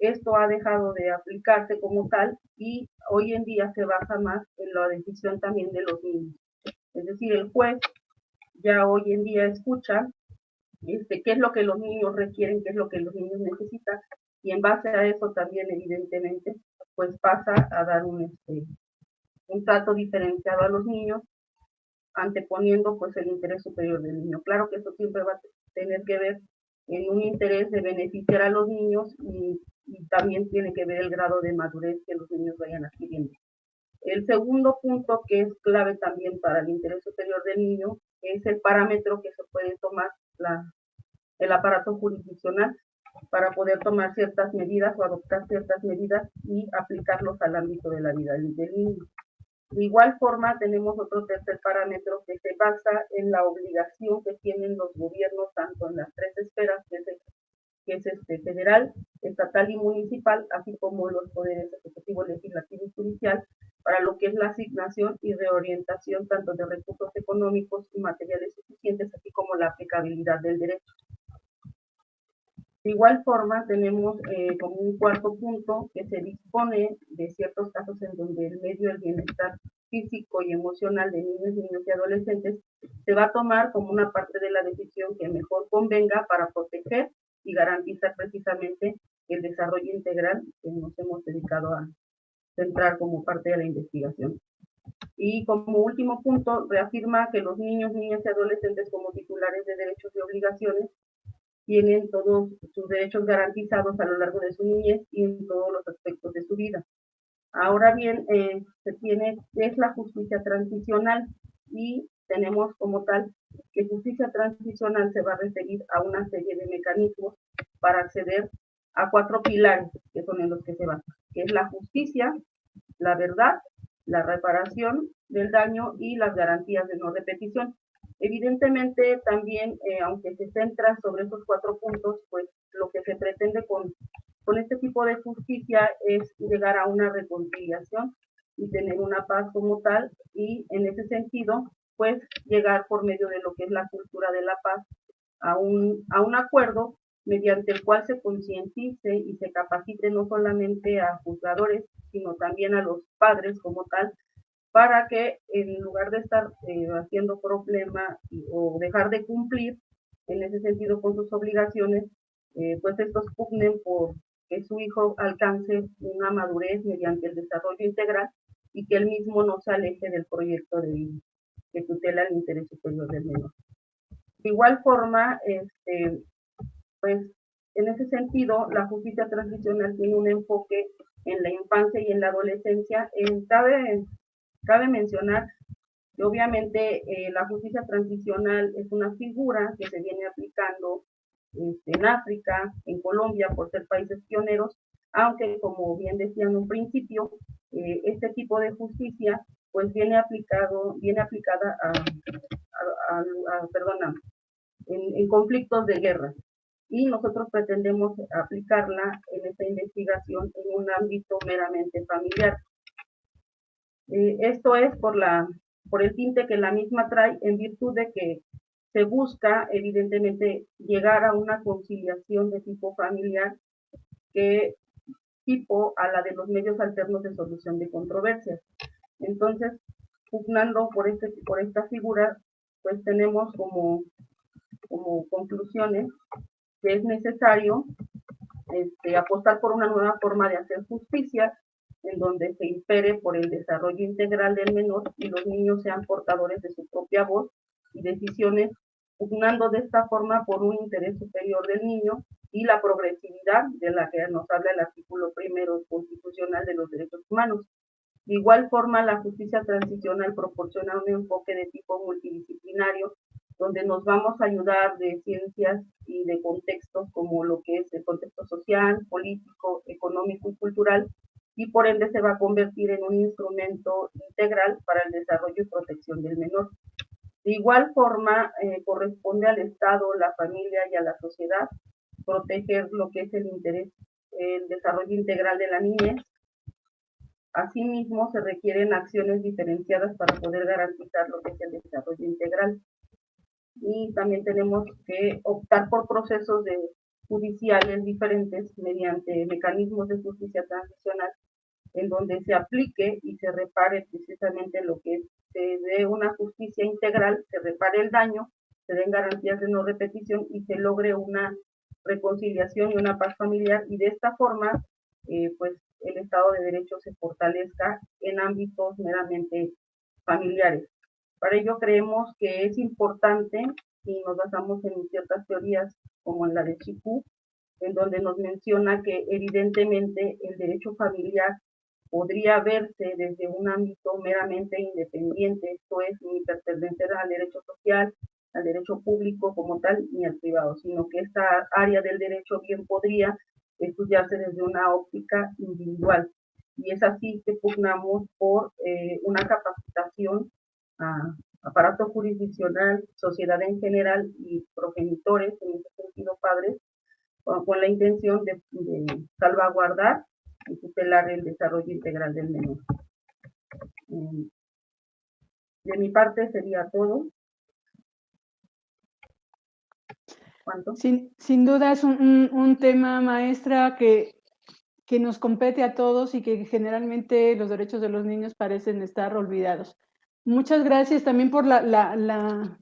F: esto ha dejado de aplicarse como tal y hoy en día se basa más en la decisión también de los niños. Es decir, el juez ya hoy en día escucha qué es lo que los niños requieren, qué es lo que los niños necesitan, y en base a eso también evidentemente pues pasa a dar un trato diferenciado a los niños, anteponiendo pues el interés superior del niño. Claro que eso siempre va a tener que ver en un interés de beneficiar a los niños y también tiene que ver el grado de madurez que los niños vayan adquiriendo. El segundo punto que es clave también para el interés superior del niño es el parámetro que se puede tomar el aparato jurisdiccional para poder tomar ciertas medidas o adoptar ciertas medidas y aplicarlos al ámbito de la vida del niño. De igual forma, tenemos otro tercer parámetro que se basa en la obligación que tienen los gobiernos, tanto en las 3 esferas, que es federal, estatal y municipal, así como los poderes ejecutivo, legislativo y judicial, para lo que es la asignación y reorientación tanto de recursos económicos y materiales suficientes, así como la aplicabilidad del derecho. De igual forma, tenemos como un cuarto punto que se dispone de ciertos casos en donde el medio del bienestar físico y emocional de niños y adolescentes se va a tomar como una parte de la decisión que mejor convenga para proteger y garantizar precisamente el desarrollo integral que nos hemos dedicado a centrar como parte de la investigación. Y como último punto, reafirma que los niños, niñas y adolescentes como titulares de derechos y obligaciones tienen todos sus derechos garantizados a lo largo de su niñez y en todos los aspectos de su vida. Ahora bien, es la justicia transicional, y tenemos como tal que justicia transicional se va a referir a una serie de mecanismos para acceder a 4 pilares que son en los que se basa, que es la justicia, la verdad, la reparación del daño y las garantías de no repetición. Evidentemente también, aunque se centra sobre esos 4 puntos, pues lo que se pretende con este tipo de justicia es llegar a una reconciliación y tener una paz como tal, y en ese sentido, pues llegar por medio de lo que es la cultura de la paz a un acuerdo mediante el cual se concientice y se capacite no solamente a juzgadores, sino también a los padres como tal, para que en lugar de estar haciendo problema o dejar de cumplir en ese sentido con sus obligaciones, pues estos pugnen por que su hijo alcance una madurez mediante el desarrollo integral y que él mismo no se aleje del proyecto de vida que tutela el interés superior del menor. De igual forma, pues en ese sentido, la justicia transicional tiene un enfoque en la infancia y en la adolescencia. Cabe mencionar que obviamente la justicia transicional es una figura que se viene aplicando en África, en Colombia, por ser países pioneros, aunque como bien decía en un principio, este tipo de justicia pues viene aplicada en conflictos de guerra, y nosotros pretendemos aplicarla en esta investigación en un ámbito meramente familiar. Esto es por el tinte que la misma trae, en virtud de que se busca evidentemente llegar a una conciliación de tipo familiar tipo a la de los medios alternos de solución de controversias. Entonces, pugnando por esta figura, pues tenemos como conclusiones que es necesario apostar por una nueva forma de hacer justicia, en donde se impere por el desarrollo integral del menor y los niños sean portadores de su propia voz y decisiones pugnando de esta forma por un interés superior del niño y la progresividad de la que nos habla el artículo 1 constitucional de los derechos humanos. De igual forma, la justicia transicional proporciona un enfoque de tipo multidisciplinario, donde nos vamos a ayudar de ciencias y de contextos como lo que es el contexto social, político, económico y cultural, y por ende se va a convertir en un instrumento integral para el desarrollo y protección del menor. De igual forma, corresponde al Estado, la familia y a la sociedad proteger lo que es el desarrollo integral de la niñez. Asimismo, se requieren acciones diferenciadas para poder garantizar lo que es el desarrollo integral. Y también tenemos que optar por procesos judiciales diferentes mediante mecanismos de justicia transicional, en donde se aplique y se repare precisamente lo que se dé una justicia integral, se repare el daño, se den garantías de no repetición y se logre una reconciliación y una paz familiar, y de esta forma, pues el Estado de Derecho se fortalezca en ámbitos meramente familiares. Para ello creemos que es importante, y nos basamos en ciertas teorías como en la de Chicú, en donde nos menciona que evidentemente el derecho familiar podría verse desde un ámbito meramente independiente, esto es, ni pertenecer al derecho social, al derecho público como tal, ni al privado, sino que esta área del derecho bien podría estudiarse desde una óptica individual. Y es así que pugnamos por una capacitación a aparato jurisdiccional, sociedad en general y progenitores, en este sentido padres, con la intención de salvaguardar y tutelar el desarrollo integral del menor. De mi parte sería todo. ¿Cuánto?
B: Sin duda es un tema, maestra, que nos compete a todos y que generalmente los derechos de los niños parecen estar olvidados. Muchas gracias también por la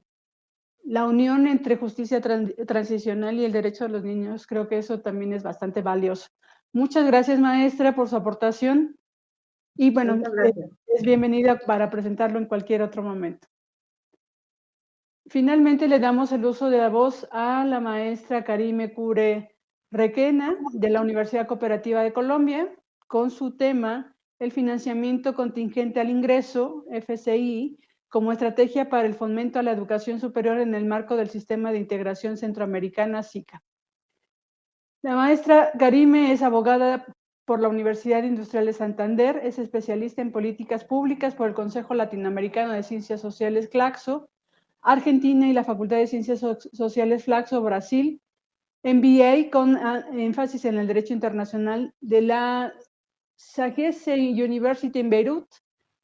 B: unión entre justicia transicional y el derecho de los niños. Creo que eso también es bastante valioso. Muchas gracias, maestra, por su aportación. Y bueno, es bienvenida para presentarlo en cualquier otro momento. Finalmente le damos el uso de la voz a la maestra Karime Cure Requena de la Universidad Cooperativa de Colombia con su tema el financiamiento contingente al ingreso, FCI, como estrategia para el fomento a la educación superior en el marco del Sistema de Integración Centroamericana, SICA. La maestra Karime es abogada por la Universidad Industrial de Santander, es especialista en políticas públicas por el Consejo Latinoamericano de Ciencias Sociales, CLACSO, Argentina y la Facultad de Ciencias Sociales, FLACSO, Brasil, MBA con énfasis en el Derecho Internacional de la Saggese University en Beirut,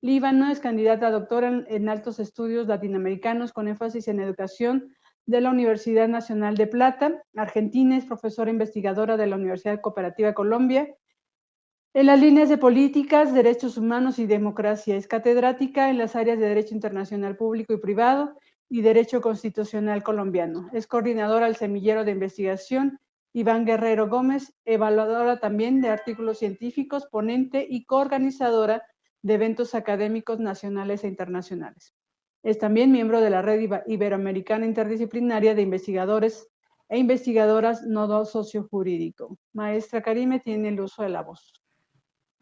B: Líbano, es candidata a doctora en Altos Estudios Latinoamericanos con énfasis en Educación de la Universidad Nacional de Plata, Argentina, es profesora investigadora de la Universidad Cooperativa de Colombia, en las líneas de políticas, derechos humanos y democracia, es catedrática en las áreas de Derecho Internacional Público y Privado y Derecho Constitucional Colombiano, es coordinadora del Semillero de Investigación Iván Guerrero Gómez, evaluadora también de artículos científicos, ponente y coorganizadora de eventos académicos nacionales e internacionales. Es también miembro de la Red Iberoamericana Interdisciplinaria de Investigadores e Investigadoras Nodo Sociojurídico. Maestra Karime, tiene el uso de la voz.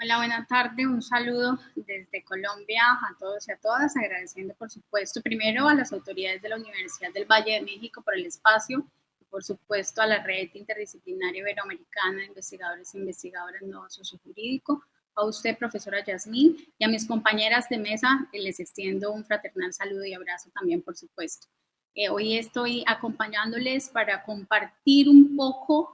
G: Hola, buenas tardes. Un saludo desde Colombia a todos y a todas, agradeciendo por supuesto primero a las autoridades de la Universidad del Valle de México por el espacio y por supuesto a la Red Interdisciplinaria Iberoamericana de Investigadores e Investigadoras Nodo Sociojurídico, a usted, profesora Yasmín, y a mis compañeras de mesa, les extiendo un fraternal saludo y abrazo también, por supuesto. Hoy estoy acompañándoles para compartir un poco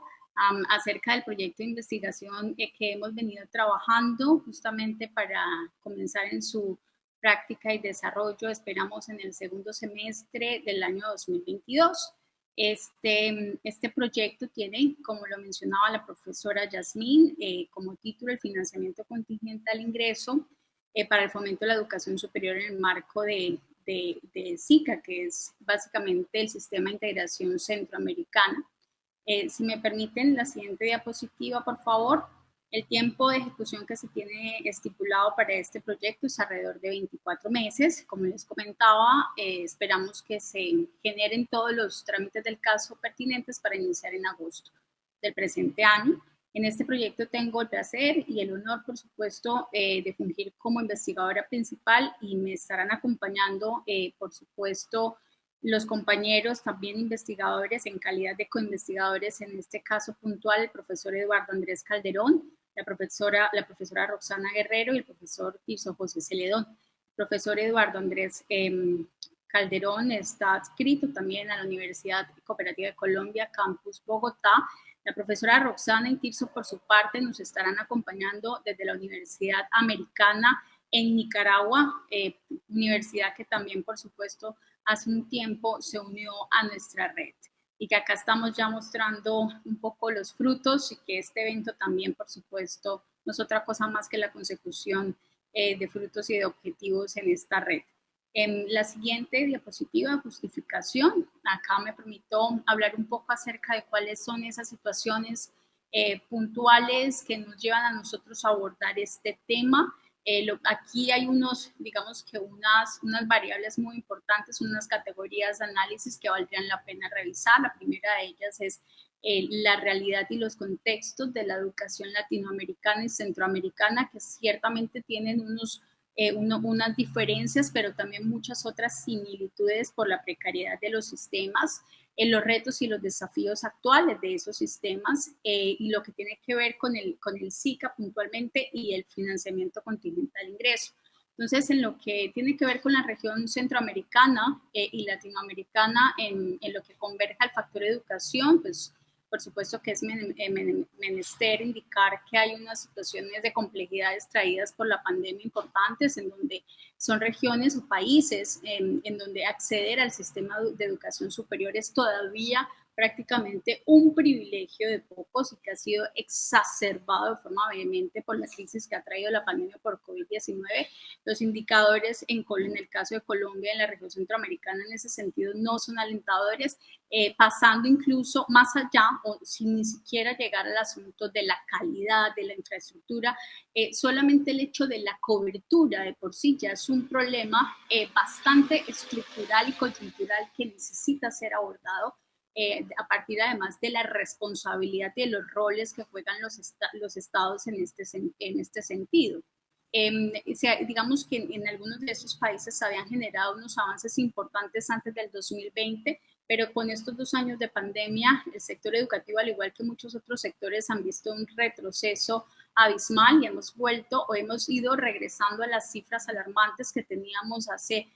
G: acerca del proyecto de investigación que hemos venido trabajando justamente para comenzar en su práctica y desarrollo, esperamos en el segundo semestre del año 2022. Este proyecto tiene, como lo mencionaba la profesora Yasmín, como título el financiamiento contingente al ingreso para el fomento de la educación superior en el marco de SICA, que es básicamente el Sistema de Integración Centroamericana. Si me permiten la siguiente diapositiva, por favor. El tiempo de ejecución que se tiene estipulado para este proyecto es alrededor de 24 meses. Como les comentaba, esperamos que se generen todos los trámites del caso pertinentes para iniciar en agosto del presente año. En este proyecto tengo el placer y el honor, por supuesto, de fungir como investigadora principal y me estarán acompañando, por supuesto, los compañeros también investigadores en calidad de coinvestigadores, en este caso puntual, el profesor Eduardo Andrés Calderón, la profesora Roxana Guerrero y el profesor Tirso José Celedón. El profesor Eduardo Andrés Calderón está adscrito también a la Universidad Cooperativa de Colombia, Campus Bogotá. La profesora Roxana y Tirso, por su parte, nos estarán acompañando desde la Universidad Americana en Nicaragua, universidad que también, por supuesto, hace un tiempo se unió a nuestra red y que acá estamos ya mostrando un poco los frutos y que este evento también, por supuesto, no es otra cosa más que la consecución de frutos y de objetivos en esta red. En la siguiente diapositiva, justificación, acá me permito hablar un poco acerca de cuáles son esas situaciones puntuales que nos llevan a nosotros a abordar este tema. Aquí hay digamos que unas variables muy importantes, unas categorías de análisis que valdrían la pena revisar. La primera de ellas es la realidad y los contextos de la educación latinoamericana y centroamericana, que ciertamente tienen unas diferencias, pero también muchas otras similitudes por la precariedad de los sistemas, los retos y los desafíos actuales de esos sistemas y lo que tiene que ver con el SICA puntualmente y el financiamiento contingente al ingreso. Entonces, en lo que tiene que ver con la región centroamericana y latinoamericana, en lo que converge al factor educación, pues por supuesto que es menester indicar que hay unas situaciones de complejidades traídas por la pandemia importantes, en donde son regiones o países en donde acceder al sistema de educación superior es todavía prácticamente un privilegio de pocos y que ha sido exacerbado de forma vehemente por la crisis que ha traído la pandemia por COVID-19. Los indicadores en el caso de Colombia, en la región centroamericana, en ese sentido no son alentadores, pasando incluso más allá o sin ni siquiera llegar al asunto de la calidad, de la infraestructura. Solamente el hecho de la cobertura de por sí ya es un problema bastante estructural y coyuntural que necesita ser abordado a partir además de la responsabilidad de los roles que juegan los estados en este sentido. Digamos que en algunos de esos países se habían generado unos avances importantes antes del 2020, pero con estos 2 años de pandemia, el sector educativo, al igual que muchos otros sectores, han visto un retroceso abismal y hemos ido regresando a las cifras alarmantes que teníamos hace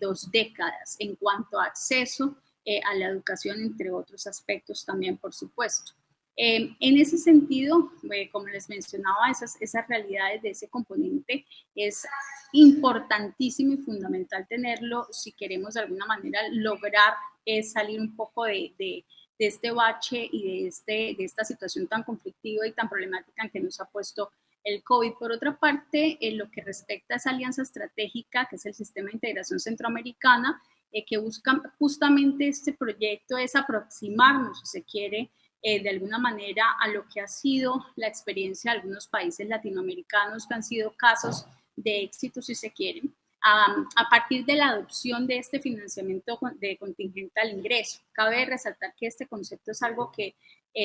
G: 2 décadas en cuanto a acceso a la educación, entre otros aspectos también, por supuesto. En ese sentido, como les mencionaba, esas realidades de ese componente es importantísimo y fundamental tenerlo si queremos de alguna manera lograr salir un poco de este bache y de esta situación tan conflictiva y tan problemática en que nos ha puesto el COVID. Por otra parte, en lo que respecta a esa alianza estratégica, que es el Sistema de Integración Centroamericana, que busca justamente este proyecto es aproximarnos, si se quiere, de alguna manera a lo que ha sido la experiencia de algunos países latinoamericanos que han sido casos de éxito, si se quiere, a partir de la adopción de este financiamiento de contingente al ingreso. Cabe resaltar que este concepto es algo que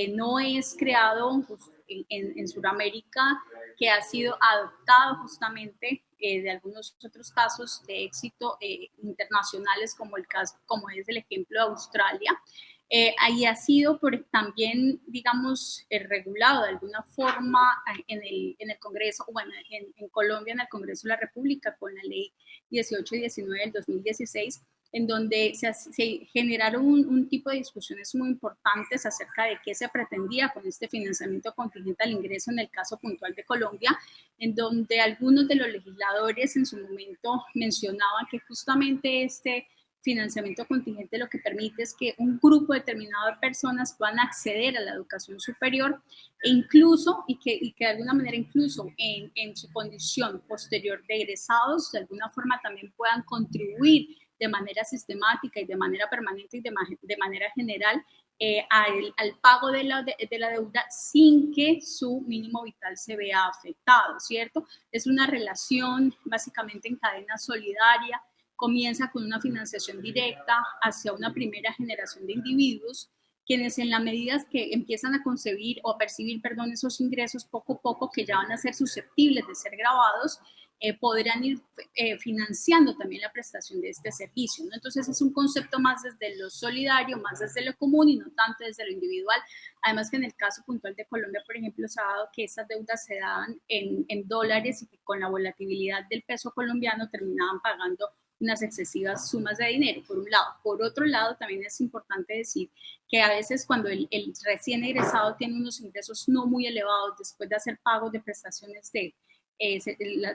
G: no es creado en Sudamérica, que ha sido adoptado justamente de algunos otros casos de éxito internacionales, como es el ejemplo de Australia. Ahí ha sido también, digamos, regulado de alguna forma en el Congreso, bueno, en Colombia, en el Congreso de la República, con la ley 18 y 19 del 2016, en donde se generaron un tipo de discusiones muy importantes acerca de qué se pretendía con este financiamiento contingente al ingreso en el caso puntual de Colombia, en donde algunos de los legisladores en su momento mencionaban que justamente este financiamiento contingente lo que permite es que un grupo determinado de personas puedan acceder a la educación superior e incluso, y que de alguna manera incluso en su condición posterior de egresados, de alguna forma también puedan contribuir de manera sistemática y de manera permanente y de manera general al pago de la deuda sin que su mínimo vital se vea afectado, ¿cierto? Es una relación básicamente en cadena solidaria, comienza con una financiación directa hacia una primera generación de individuos, quienes en la medida que empiezan a concebir o a percibir, perdón, esos ingresos poco a poco que ya van a ser susceptibles de ser grabados, podrán ir financiando también la prestación de este servicio, ¿no? Entonces es un concepto más desde lo solidario, más desde lo común y no tanto desde lo individual. Además que en el caso puntual de Colombia, por ejemplo, se ha dado que estas deudas se daban en dólares y que con la volatilidad del peso colombiano terminaban pagando unas excesivas sumas de dinero, por un lado. Por otro lado, también es importante decir que a veces cuando el recién egresado tiene unos ingresos no muy elevados después de hacer pagos de prestaciones de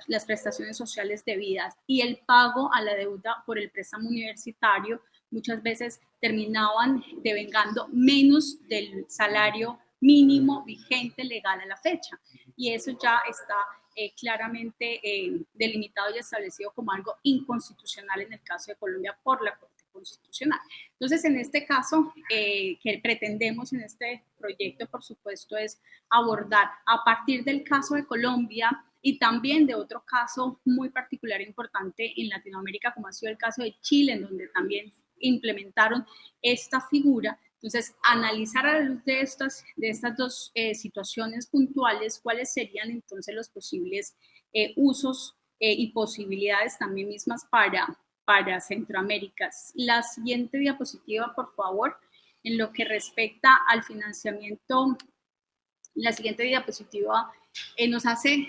G: las prestaciones sociales debidas y el pago a la deuda por el préstamo universitario, muchas veces terminaban devengando menos del salario mínimo vigente legal a la fecha. Y eso ya está claramente delimitado y establecido como algo inconstitucional en el caso de Colombia por la Corte Constitucional. Entonces, en este caso, que pretendemos en este proyecto, por supuesto, es abordar a partir del caso de Colombia y también de otro caso muy particular e importante en Latinoamérica, como ha sido el caso de Chile, en donde también implementaron esta figura. Entonces, analizar a la luz de estas dos situaciones puntuales, cuáles serían entonces los posibles usos y posibilidades también mismas para Centroamérica. La siguiente diapositiva, por favor, en lo que respecta al financiamiento. La siguiente diapositiva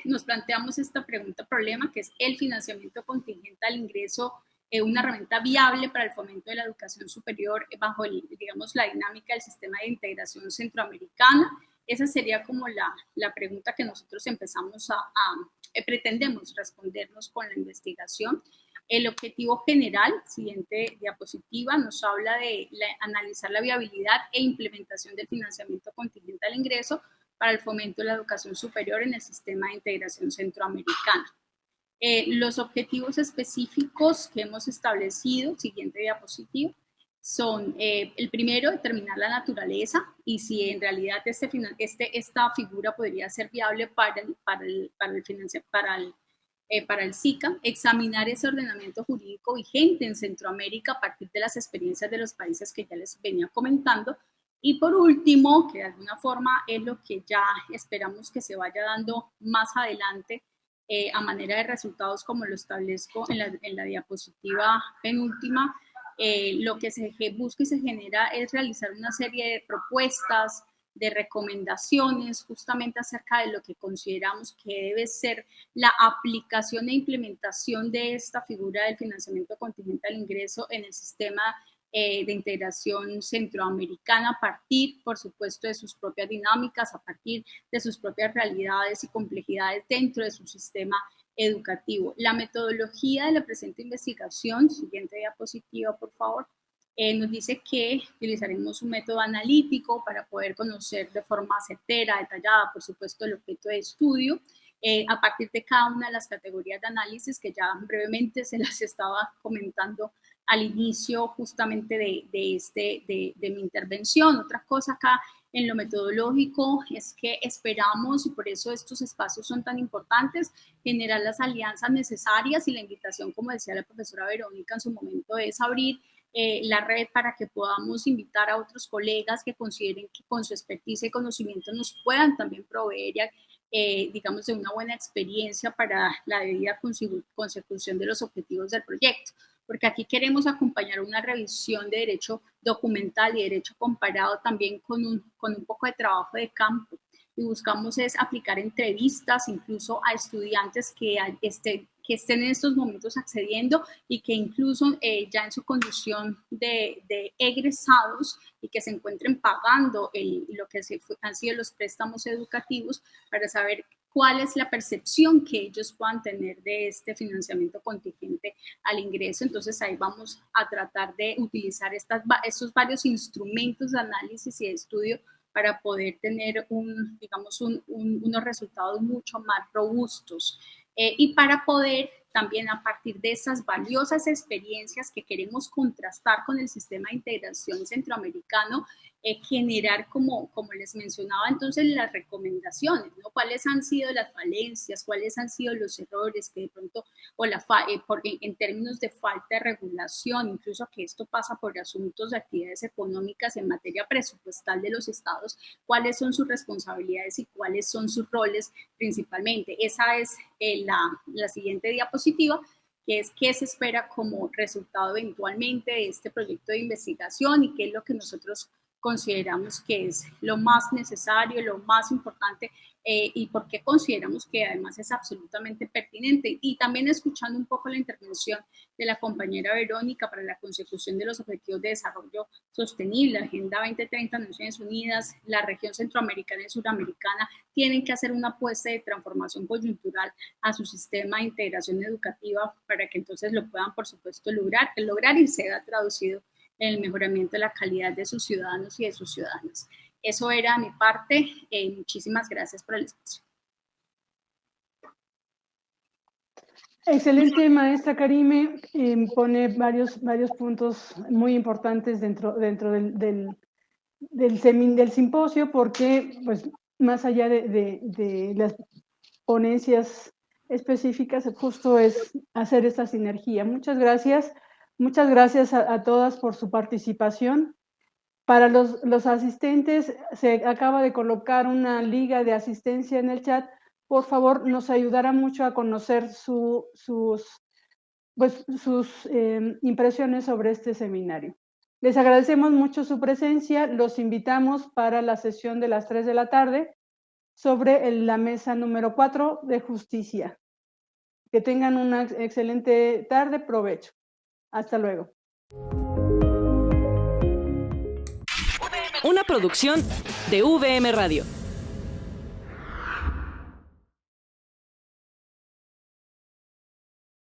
G: nos planteamos esta pregunta-problema, que es el financiamiento contingente al ingreso, una herramienta viable para el fomento de la educación superior bajo, digamos, la dinámica del sistema de integración centroamericana. Esa sería como la pregunta que nosotros empezamos pretendemos respondernos con la investigación. El objetivo general, siguiente diapositiva, nos habla de analizar la viabilidad e implementación del financiamiento contingente al ingreso para el fomento de la educación superior en el sistema de integración centroamericana. Los objetivos específicos que hemos establecido, siguiente diapositiva, son el primero, determinar la naturaleza y si en realidad esta figura podría ser viable para el SICA, examinar ese ordenamiento jurídico vigente en Centroamérica a partir de las experiencias de los países que ya les venía comentando. Y por último, que de alguna forma es lo que ya esperamos que se vaya dando más adelante a manera de resultados, como lo establezco en la diapositiva penúltima, lo que se busca y se genera es realizar una serie de propuestas, de recomendaciones justamente acerca de lo que consideramos que debe ser la aplicación e implementación de esta figura del financiamiento contingente al ingreso en el sistema de integración centroamericana a partir, por supuesto, de sus propias dinámicas, a partir de sus propias realidades y complejidades dentro de su sistema educativo. La metodología de la presente investigación, siguiente diapositiva, por favor, nos dice que utilizaremos un método analítico para poder conocer de forma certera, detallada, por supuesto, el objeto de estudio, a partir de cada una de las categorías de análisis que ya brevemente se las estaba comentando al inicio justamente de mi intervención. Otra cosa acá en lo metodológico es que esperamos, y por eso estos espacios son tan importantes, generar las alianzas necesarias, y la invitación, como decía la profesora Verónica en su momento, es abrir la red para que podamos invitar a otros colegas que consideren que con su experticia y conocimiento nos puedan también proveer, digamos, de una buena experiencia para la debida consecución de los objetivos del proyecto. Porque aquí queremos acompañar una revisión de derecho documental y derecho comparado también con un poco de trabajo de campo. Y buscamos es aplicar entrevistas incluso a estudiantes que estén en estos momentos accediendo y que incluso ya en su condición de egresados y que se encuentren pagando lo que han sido los préstamos educativos, para saber cuál es la percepción que ellos puedan tener de este financiamiento contingente al ingreso. Entonces ahí vamos a tratar de utilizar estos varios instrumentos de análisis y de estudio para poder tener unos resultados mucho más robustos. y para poder también a partir de esas valiosas experiencias que queremos contrastar con el sistema de integración centroamericano, generar, como les mencionaba, entonces las recomendaciones, ¿no? ¿Cuáles han sido las falencias? ¿Cuáles han sido los errores que de pronto, o en términos de falta de regulación, incluso que esto pasa por asuntos de actividades económicas en materia presupuestal de los estados? ¿Cuáles son sus responsabilidades y cuáles son sus roles principalmente? Esa es la siguiente diapositiva, que es qué se espera como resultado eventualmente de este proyecto de investigación y qué es lo que nosotros consideramos que es lo más necesario, lo más importante, y por qué consideramos que además es absolutamente pertinente. Y también escuchando un poco la intervención de la compañera Verónica para la consecución de los Objetivos de Desarrollo Sostenible, Agenda 2030, Naciones Unidas, la región centroamericana y suramericana tienen que hacer una apuesta de transformación coyuntural a su sistema de integración educativa para que entonces lo puedan, por supuesto, lograr y sea traducido en el mejoramiento de la calidad de sus ciudadanos y de sus ciudadanas. Eso era mi parte. Muchísimas gracias por el espacio.
B: Excelente, maestra Karime. Pone varios puntos muy importantes dentro del simposio, porque pues, más allá de las ponencias específicas, justo es hacer esta sinergia. Muchas gracias. Muchas gracias a todas por su participación. Para los asistentes, se acaba de colocar una liga de asistencia en el chat. Por favor, nos ayudará mucho a conocer sus impresiones sobre este seminario. Les agradecemos mucho su presencia. Los invitamos para la sesión de las 3 de la tarde sobre la mesa número 4 de justicia. Que tengan una excelente tarde. Provecho. Hasta luego.
A: Una producción de VM Radio.